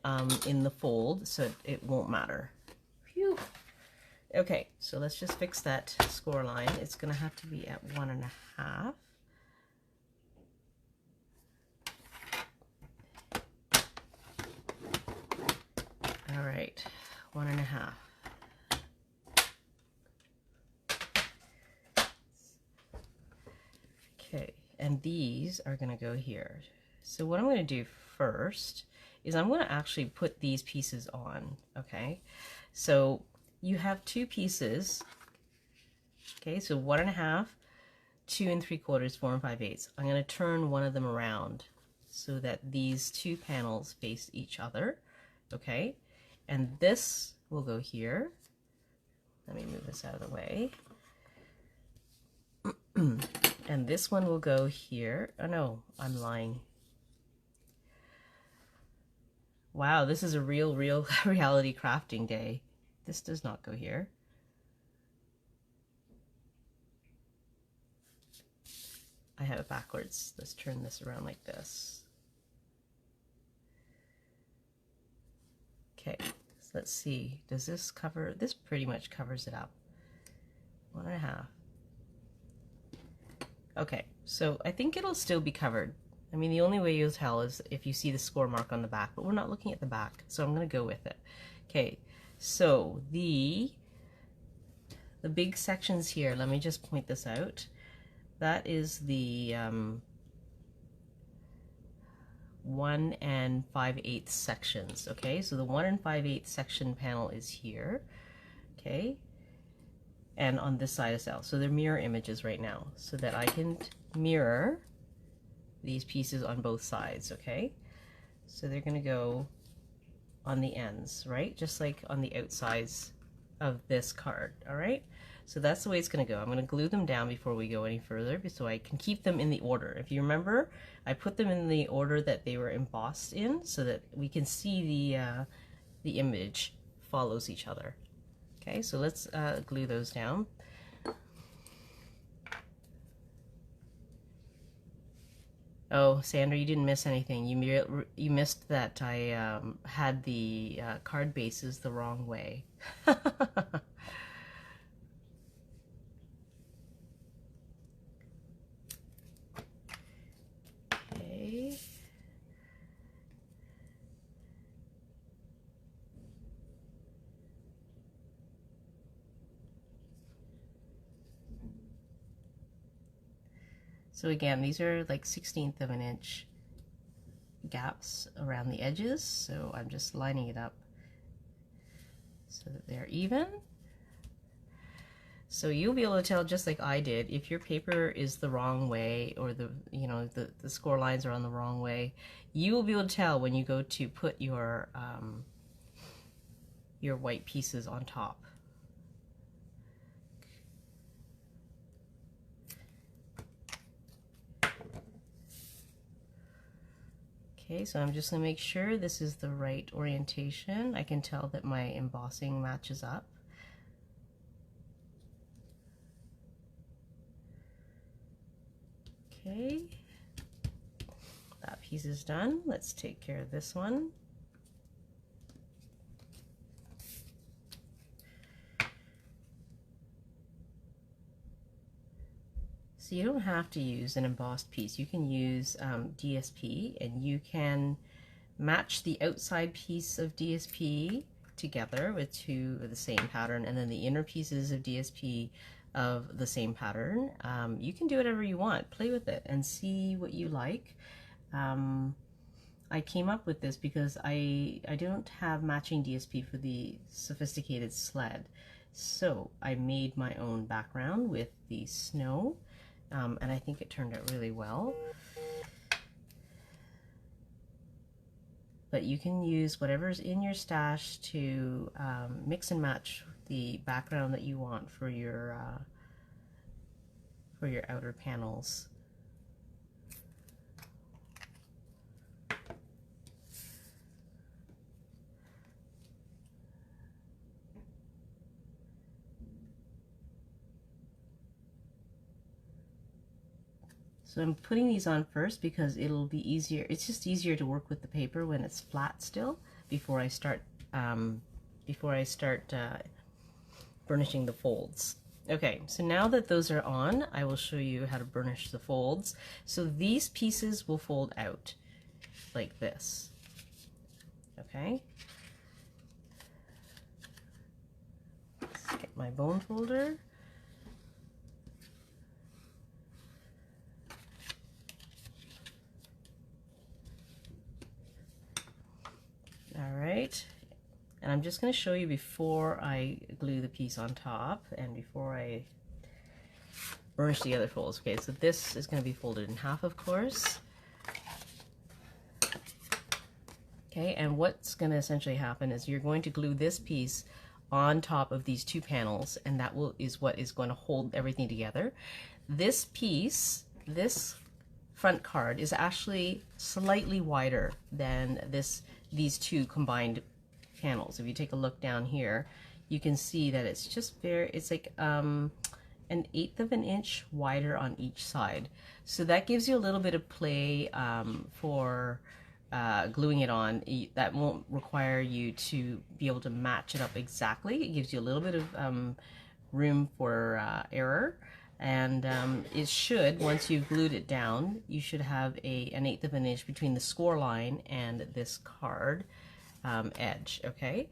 in the fold, so it won't matter. Phew. Okay, so let's just fix that score line. It's going to have to be at 1 1/2. All right, 1 1/2. Okay, and these are going to go here. So what I'm going to do first is I'm going to actually put these pieces on, okay? So you have two pieces, okay? So 1 1/2, 2 3/4, 4 5/8. I'm going to turn one of them around so that these two panels face each other, okay? And this will go here. Let me move this out of the way. And this one will go here. Oh no, I'm lying. Wow, this is a real reality crafting day. This does not go here. I have it backwards. Let's turn this around like this. Okay, so let's see. Does this cover? This pretty much covers it up. 1 1/2. Okay, so I think it'll still be covered. I mean, the only way you'll tell is if you see the score mark on the back, but we're not looking at the back, so I'm going to go with it. Okay, so the big sections here, let me just point this out. That is the 1 5/8 sections, okay? So the 1 5/8 section panel is here, okay? And on this side as well. So they're mirror images right now so that I can mirror these pieces on both sides, okay? So they're gonna go on the ends, right? Just like on the outsides of this card, all right? So that's the way it's gonna go. I'm gonna glue them down before we go any further so I can keep them in the order. If you remember, I put them in the order that they were embossed in so that we can see the image follows each other. Okay, so let's glue those down. Oh, Sandra, you didn't miss anything. You missed that I had the card bases the wrong way. Okay. So again, these are like 1/16 of an inch gaps around the edges, so I'm just lining it up so that they're even. So you'll be able to tell, just like I did, if your paper is the wrong way or the score lines are on the wrong way. You will be able to tell when you go to put your white pieces on top. Okay, so I'm just going to make sure this is the right orientation. I can tell that my embossing matches up. Okay, that piece is done. Let's take care of this one. So you don't have to use an embossed piece. You can use DSP, and you can match the outside piece of DSP together with two of the same pattern, and then the inner pieces of DSP of the same pattern. You can do whatever you want. Play with it and see what you like. I came up with this because I don't have matching DSP for the sophisticated sled. So I made my own background with the snow, and I think it turned out really well. But you can use whatever's in your stash to mix and match the background that you want for your outer panels. So I'm putting these on first because it'll be easier. It's just easier to work with the paper when it's flat still before I start burnishing the folds. Okay, so now that those are on, I will show you how to burnish the folds. So these pieces will fold out like this. Okay. Let's get my bone folder. All right, and I'm just going to show you before I glue the piece on top and before I burnish the other folds. Okay, so this is going to be folded in half, of course. Okay, and what's going to essentially happen is you're going to glue this piece on top of these two panels, and that is what is going to hold everything together. This piece, this front card, is actually slightly wider than these two combined panels. If you take a look down here, you can see that it's just it's like an 1/8 of an inch wider on each side. So that gives you a little bit of play for gluing it on. That won't require you to be able to match it up exactly. It gives you a little bit of room for error. And it should, once you've glued it down, you should have an 1/8 of an inch between the score line and this card edge, okay?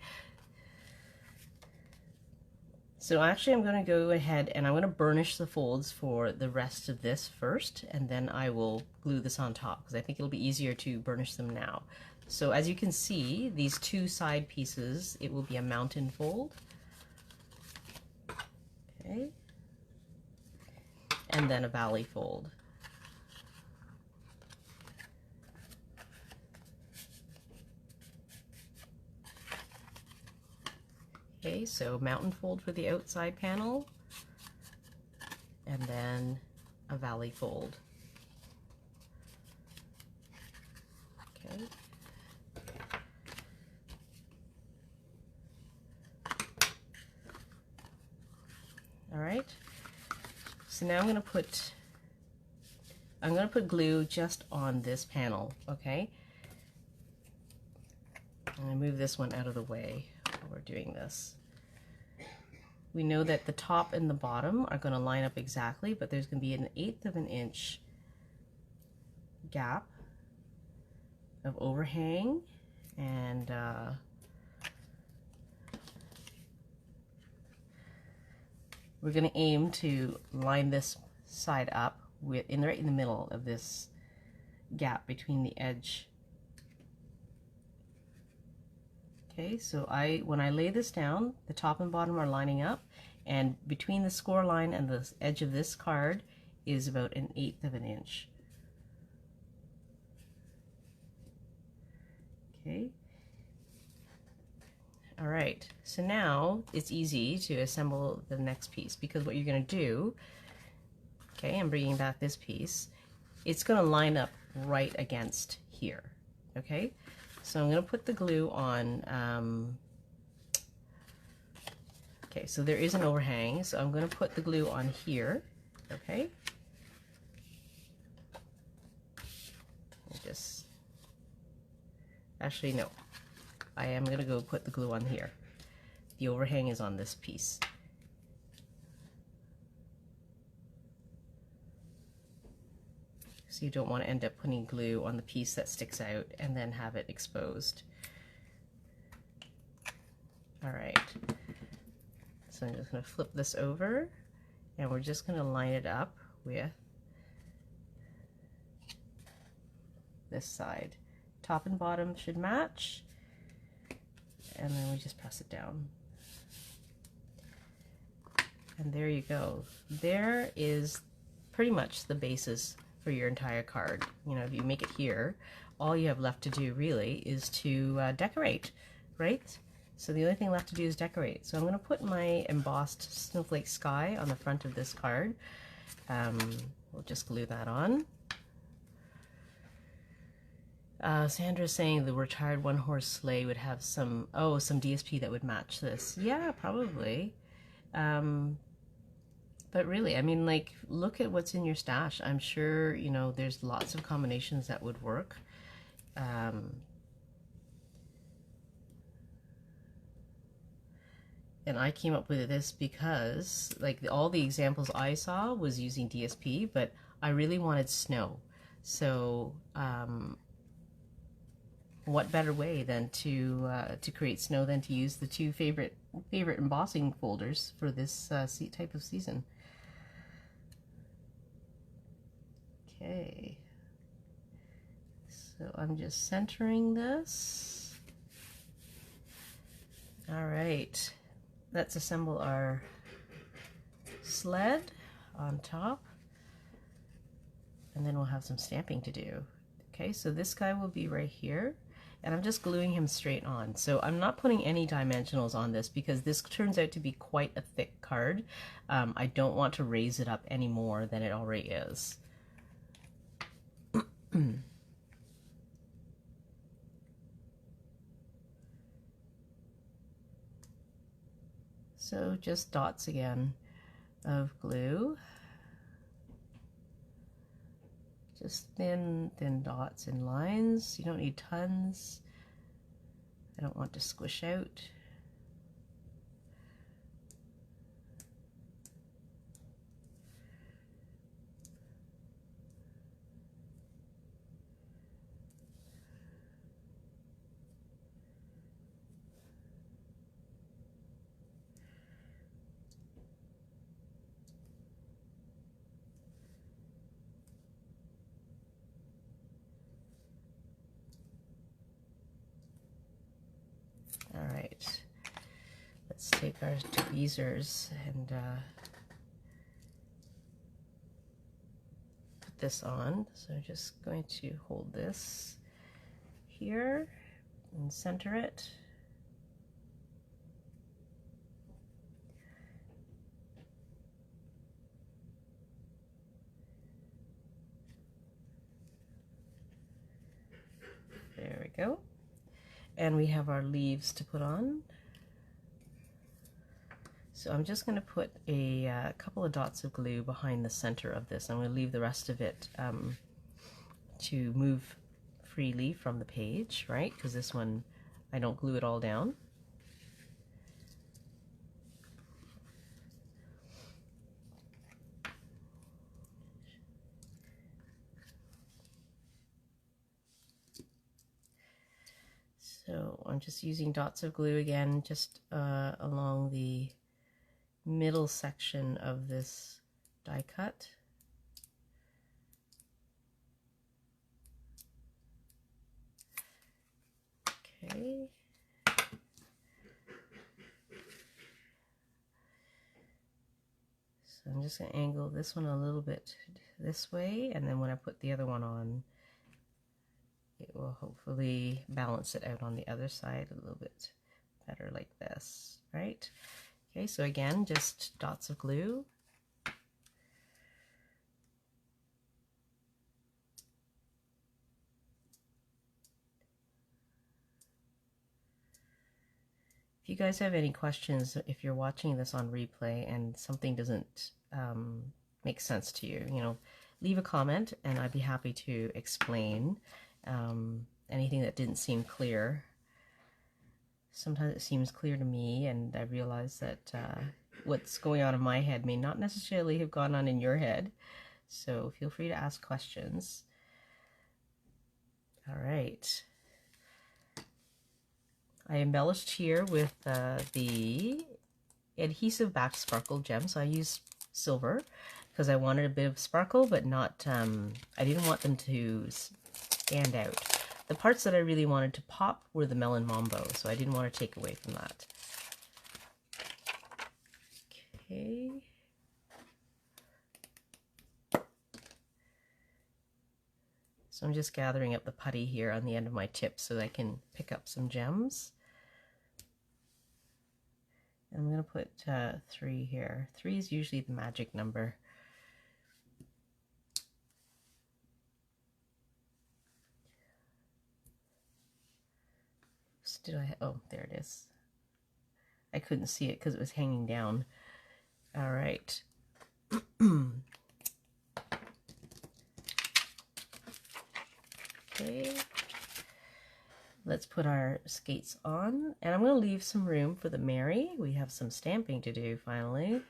So actually I'm going to go ahead and I'm going to burnish the folds for the rest of this first, and then I will glue this on top because I think it'll be easier to burnish them now. So as you can see, these two side pieces, it will be a mountain fold. Okay. And then a valley fold. Okay, so mountain fold for the outside panel, and then a valley fold. Okay. All right. So now I'm going to put glue just on this panel, okay? I'm going to move this one out of the way while we're doing this. We know that the top and the bottom are going to line up exactly, but there's going to be an 1/8 of an inch gap of overhang, and we're going to aim to line this side up right in the middle of this gap between the edge. Okay, so when I lay this down, the top and bottom are lining up, and between the score line and the edge of this card is about an 1/8 of an inch. Okay. All right, so now it's easy to assemble the next piece, because what you're going to do, okay, I'm bringing back this piece, it's going to line up right against here, okay? So I'm going to put the glue on, okay, so there is an overhang, so I'm going to put the glue on here, okay? Actually, no. I am going to go put the glue on here. The overhang is on this piece. So you don't want to end up putting glue on the piece that sticks out and then have it exposed. All right. So I'm just going to flip this over, and we're just going to line it up with this side. Top and bottom should match, and then we just press it down. And there you go. There is pretty much the basis for your entire card. You know, if you make it here, all you have left to do really is to decorate, right? So the only thing left to do is decorate. So I'm going to put my embossed Snowflake Sky on the front of this card. We'll just glue that on. Sandra's saying the retired one-horse sleigh would have some DSP that would match this. Yeah, probably. But really, I mean, like, look at what's in your stash. I'm sure, you know, there's lots of combinations that would work. And I came up with this because, like, all the examples I saw was using DSP, but I really wanted snow. So, what better way than to create snow than to use the two favorite embossing folders for this type of season. Okay, so I'm just centering this. All right, let's assemble our sled on top, and then we'll have some stamping to do. Okay, so this guy will be right here, and I'm just gluing him straight on. So I'm not putting any dimensionals on this because this turns out to be quite a thick card. I don't want to raise it up any more than it already is. So just dots again of glue. Just thin dots and lines. You don't need tons. I don't want to squish out. All right, let's take our tweezers and put this on. So I'm just going to hold this here and center it. There we go. And we have our leaves to put on. So I'm just going to put a couple of dots of glue behind the center of this. I'm going to leave the rest of it to move freely from the page, right? Because this one, I don't glue it all down. So I'm just using dots of glue again, just along the middle section of this die cut. Okay. So I'm just going to angle this one a little bit this way, and then when I put the other one on, it will hopefully balance it out on the other side a little bit better, like this, right? Okay, so again, just dots of glue. If you guys have any questions, if you're watching this on replay and something doesn't make sense to you, you know, leave a comment and I'd be happy to explain. anything that didn't seem clear. Sometimes it seems clear to me, and I realize that what's going on in my head may not necessarily have gone on in your head. So feel free to ask questions. All right. I embellished here with the Adhesive-backed sparkle gem. So I used silver because I wanted a bit of sparkle, but not, I didn't want them to stand out. The parts that I really wanted to pop were the Melon Mambo, so I didn't want to take away from that. Okay. So I'm just gathering up the putty here on the end of my tip so that I can pick up some gems. And I'm going to put 3 here. 3 is usually the magic number. Did I? Oh, there it is. I couldn't see it because it was hanging down. All right. Okay. Let's put our skates on, and I'm going to leave some room for the Mary. We have some stamping to do finally.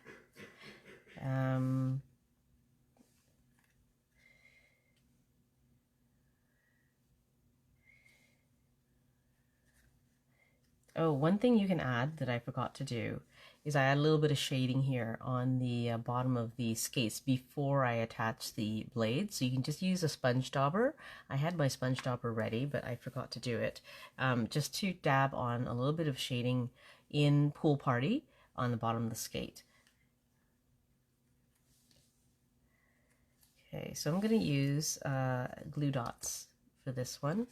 Oh, one thing you can add that I forgot to do is I add a little bit of shading here on the bottom of the skates before I attach the blade. So you can just use a sponge dauber. I had my sponge dauber ready, but I forgot to do it. Just to dab on a little bit of shading in Pool Party on the bottom of the skate. Okay, so I'm going to use glue dots for this one.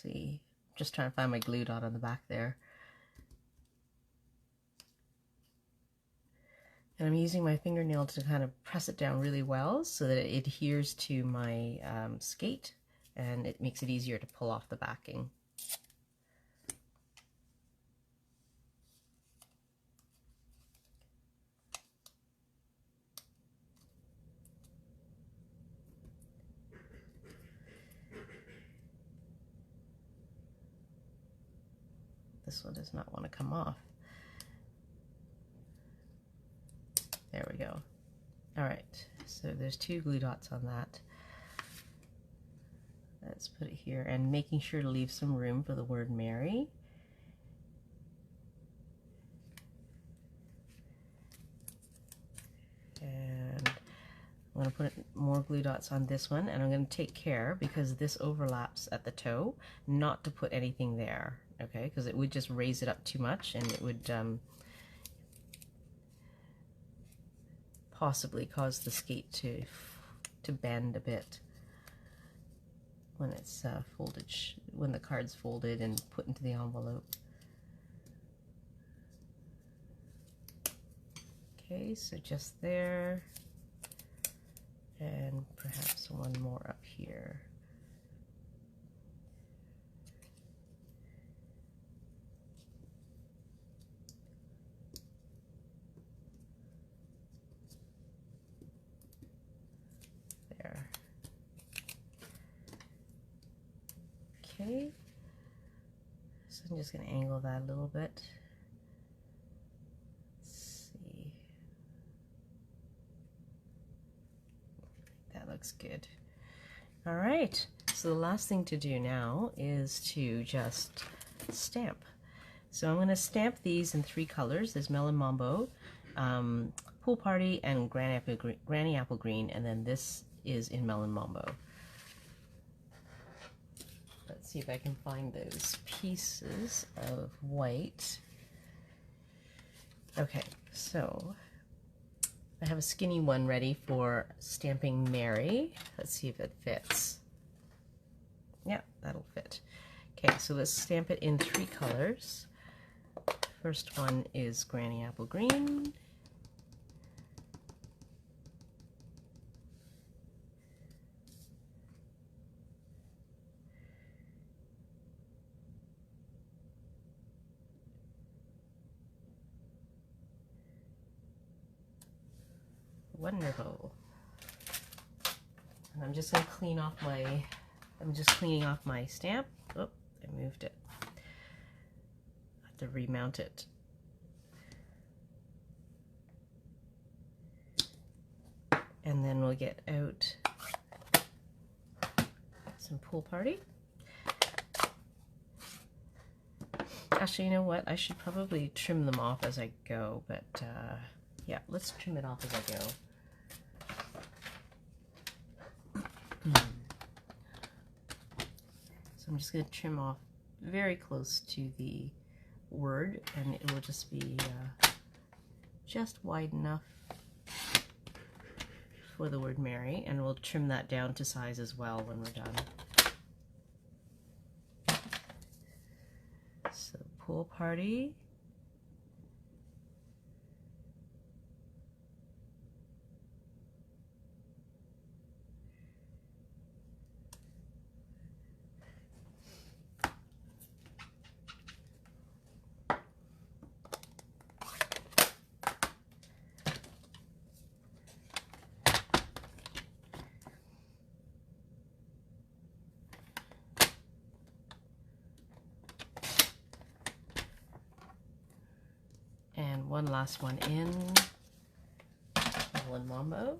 See, just trying to find my glue dot on the back there. And I'm using my fingernail to kind of press it down really well so that it adheres to my skate, and it makes it easier to pull off the backing. This one does not want to come off. There we go. All right, so there's 2 glue dots on that. Let's put it here, and making sure to leave some room for the word Mary. And I'm going to put more glue dots on this one, and I'm going to take care, because this overlaps at the toe, not to put anything there, okay? Because it would just raise it up too much, and it would possibly cause the skate to bend a bit when it's folded, when the card's folded and put into the envelope. Okay, so just there, and perhaps one more up here. There. Okay, so I'm just going to angle that a little bit. Let's see. That looks good. All right, so the last thing to do now is to just stamp. So I'm going to stamp these in 3 colors. There's Melon Mambo, Pool Party, and Granny Apple Green, and then this is in Melon Mambo. Let's see if I can find those pieces of white. Okay, so I have a skinny one ready for stamping Mary. Let's see if it fits. Yeah, that'll fit. Okay, so let's stamp it in 3 colors. First one is Granny Apple Green. Wonderful. And I'm just going to clean off my, I'm just cleaning off my stamp. Oh, I moved it. I have to remount it. And then we'll get out some Pool Party. Actually, you know what? I should probably trim them off as I go, but yeah, let's trim it off as I go. So I'm just going to trim off very close to the word, and it will just be just wide enough for the word Mary, and we'll trim that down to size as well when we're done. So Pool Party. And one last one in Melon Mambo.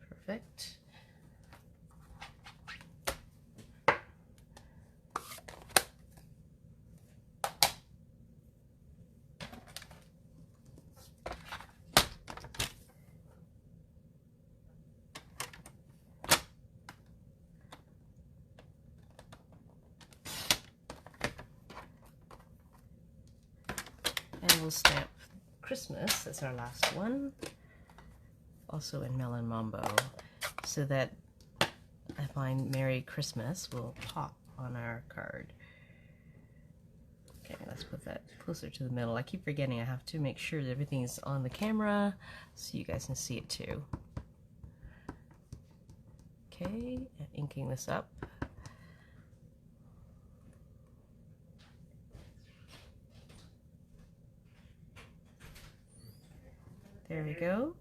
Perfect. And we'll stamp Christmas, that's our last one, also in Melon Mambo, so that I find Merry Christmas will pop on our card. Okay, let's put that closer to the middle. I keep forgetting I have to make sure that everything's on the camera so you guys can see it too. Okay, inking this up. There we go.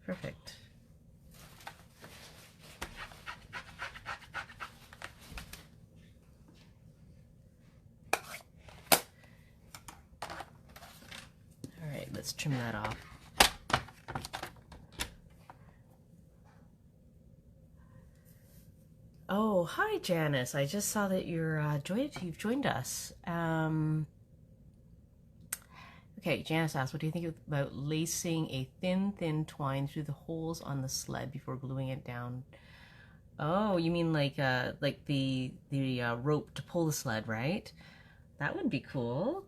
Perfect. All right, let's trim that off. Oh, hi Janice. I just saw that you've joined us. Okay, Janice asked, what do you think about lacing a thin twine through the holes on the sled before gluing it down? Oh, you mean like the rope to pull the sled, right? That would be cool.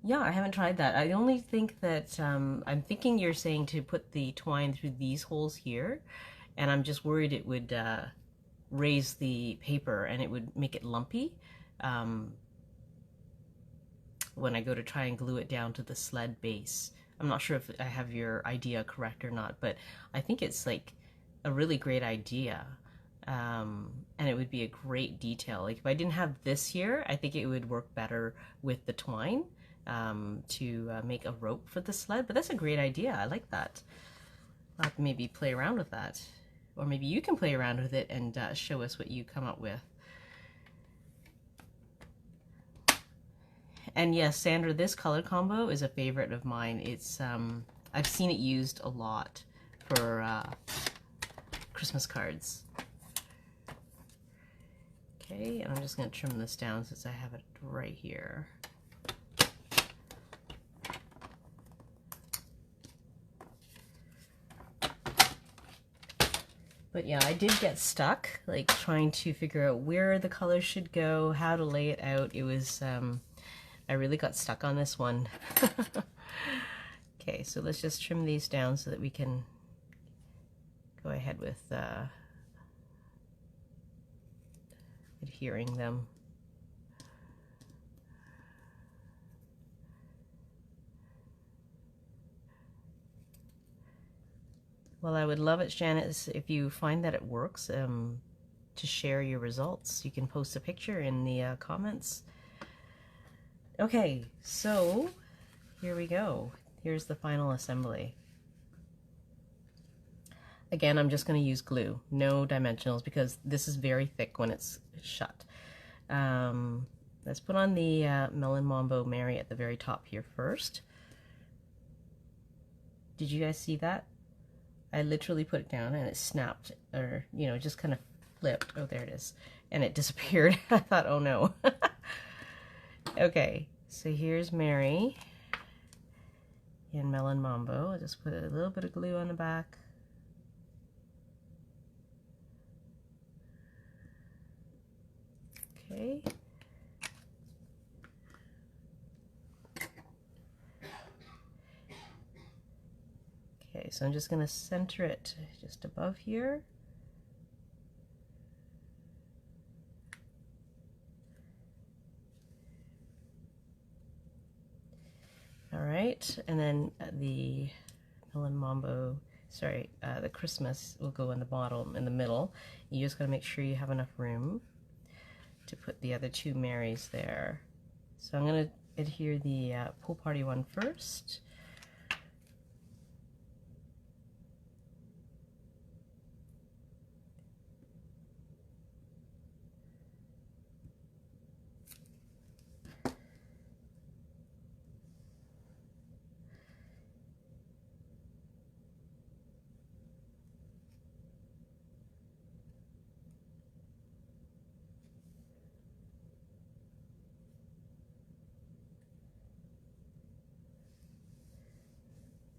Yeah, I haven't tried that. I only think that I'm thinking you're saying to put the twine through these holes here, and I'm just worried it would raise the paper and it would make it lumpy when I go to try and glue it down to the sled base. I'm not sure if I have your idea correct or not, but I think it's like a really great idea. And it would be a great detail. Like if I didn't have this here, I think it would work better with the twine to make a rope for the sled. But that's a great idea. I like that. I'll have to maybe play around with that. Or maybe you can play around with it and show us what you come up with. And yes, Sandra, this color combo is a favorite of mine. It's I've seen it used a lot for Christmas cards. Okay, and I'm just going to trim this down since I have it right here. But yeah, I did get stuck, like trying to figure out where the colors should go, how to lay it out. It was, I really got stuck on this one. Okay, so let's just trim these down so that we can go ahead with adhering them. Well, I would love it, Janice, if you find that it works, to share your results. You can post a picture in the comments. Okay, so here we go. Here's the final assembly. Again, I'm just going to use glue, no dimensionals, because this is very thick when it's shut. Let's put on the Melon Mambo Mary at the very top here first. Did you guys see that? I literally put it down and it snapped, or, you know, just kind of flipped. Oh, there it is. And it disappeared. I thought, oh no. Okay, so here's Mary in Melon Mambo. I'll just put a little bit of glue on the back. Okay. Okay, so I'm just going to center it just above here. All right, and then the Melon Mambo, sorry, the Christmas will go in the bottom, in the middle. You just got to make sure you have enough room to put the other two Marys there. So I'm going to adhere the pool party one first.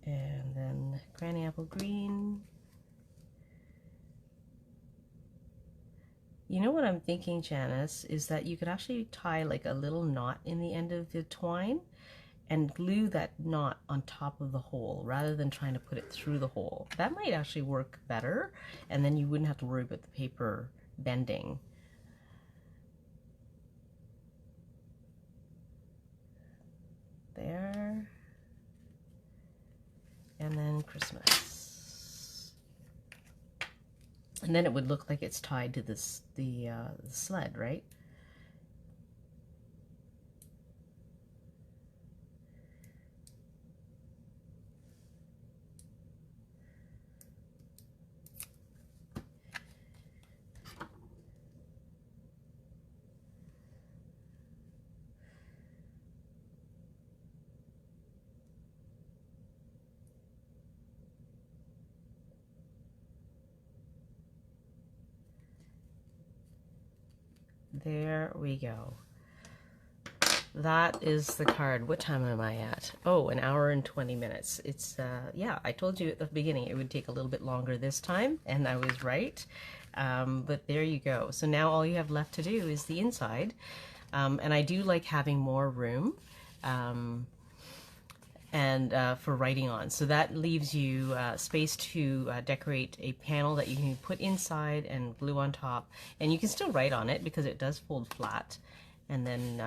And then Granny Apple Green. You know what I'm thinking, Janice, is that you could actually tie like a little knot in the end of the twine and glue that knot on top of the hole rather than trying to put it through the hole. That might actually work better, and then you wouldn't have to worry about the paper bending. There. And then Christmas. And then it would look like it's tied to this, the sled, right? There we go. That is the card. What time am I at? Oh, an hour and 20 minutes. It's, yeah, I told you at the beginning it would take a little bit longer this time, and I was right. But there you go. So now all you have left to do is the inside. And I do like having more room. For writing on. So that leaves you space to decorate a panel that you can put inside and glue on top. And you can still write on it because it does fold flat, and then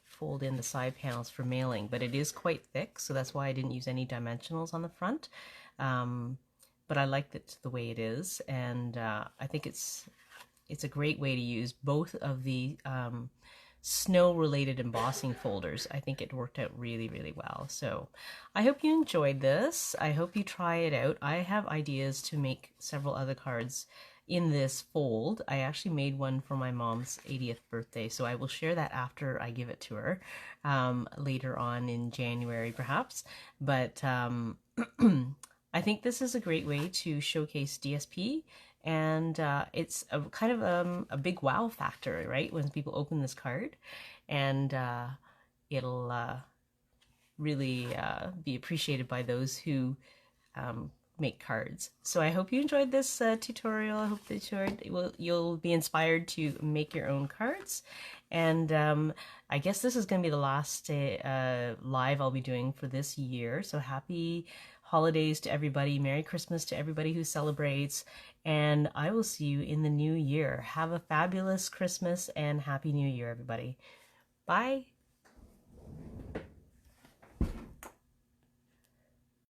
fold in the side panels for mailing. But it is quite thick, so that's why I didn't use any dimensionals on the front. But I liked it the way it is, and I think it's a great way to use both of the snow-related embossing folders. I think it worked out really, really well. So I hope you enjoyed this. I hope you try it out. I have ideas to make several other cards in this fold. I actually made one for my mom's 80th birthday, so I will share that after I give it to her, later on in January perhaps. But I think this is a great way to showcase DSP. And it's a kind of a big wow factor, right? When people open this card, and it'll really be appreciated by those who make cards. So I hope you enjoyed this tutorial. I hope that you'll be inspired to make your own cards. And I guess this is going to be the last live I'll be doing for this year. So happy holidays to everybody. Merry Christmas to everybody who celebrates. And I will see you in the new year. Have a fabulous Christmas and Happy New Year, everybody. Bye.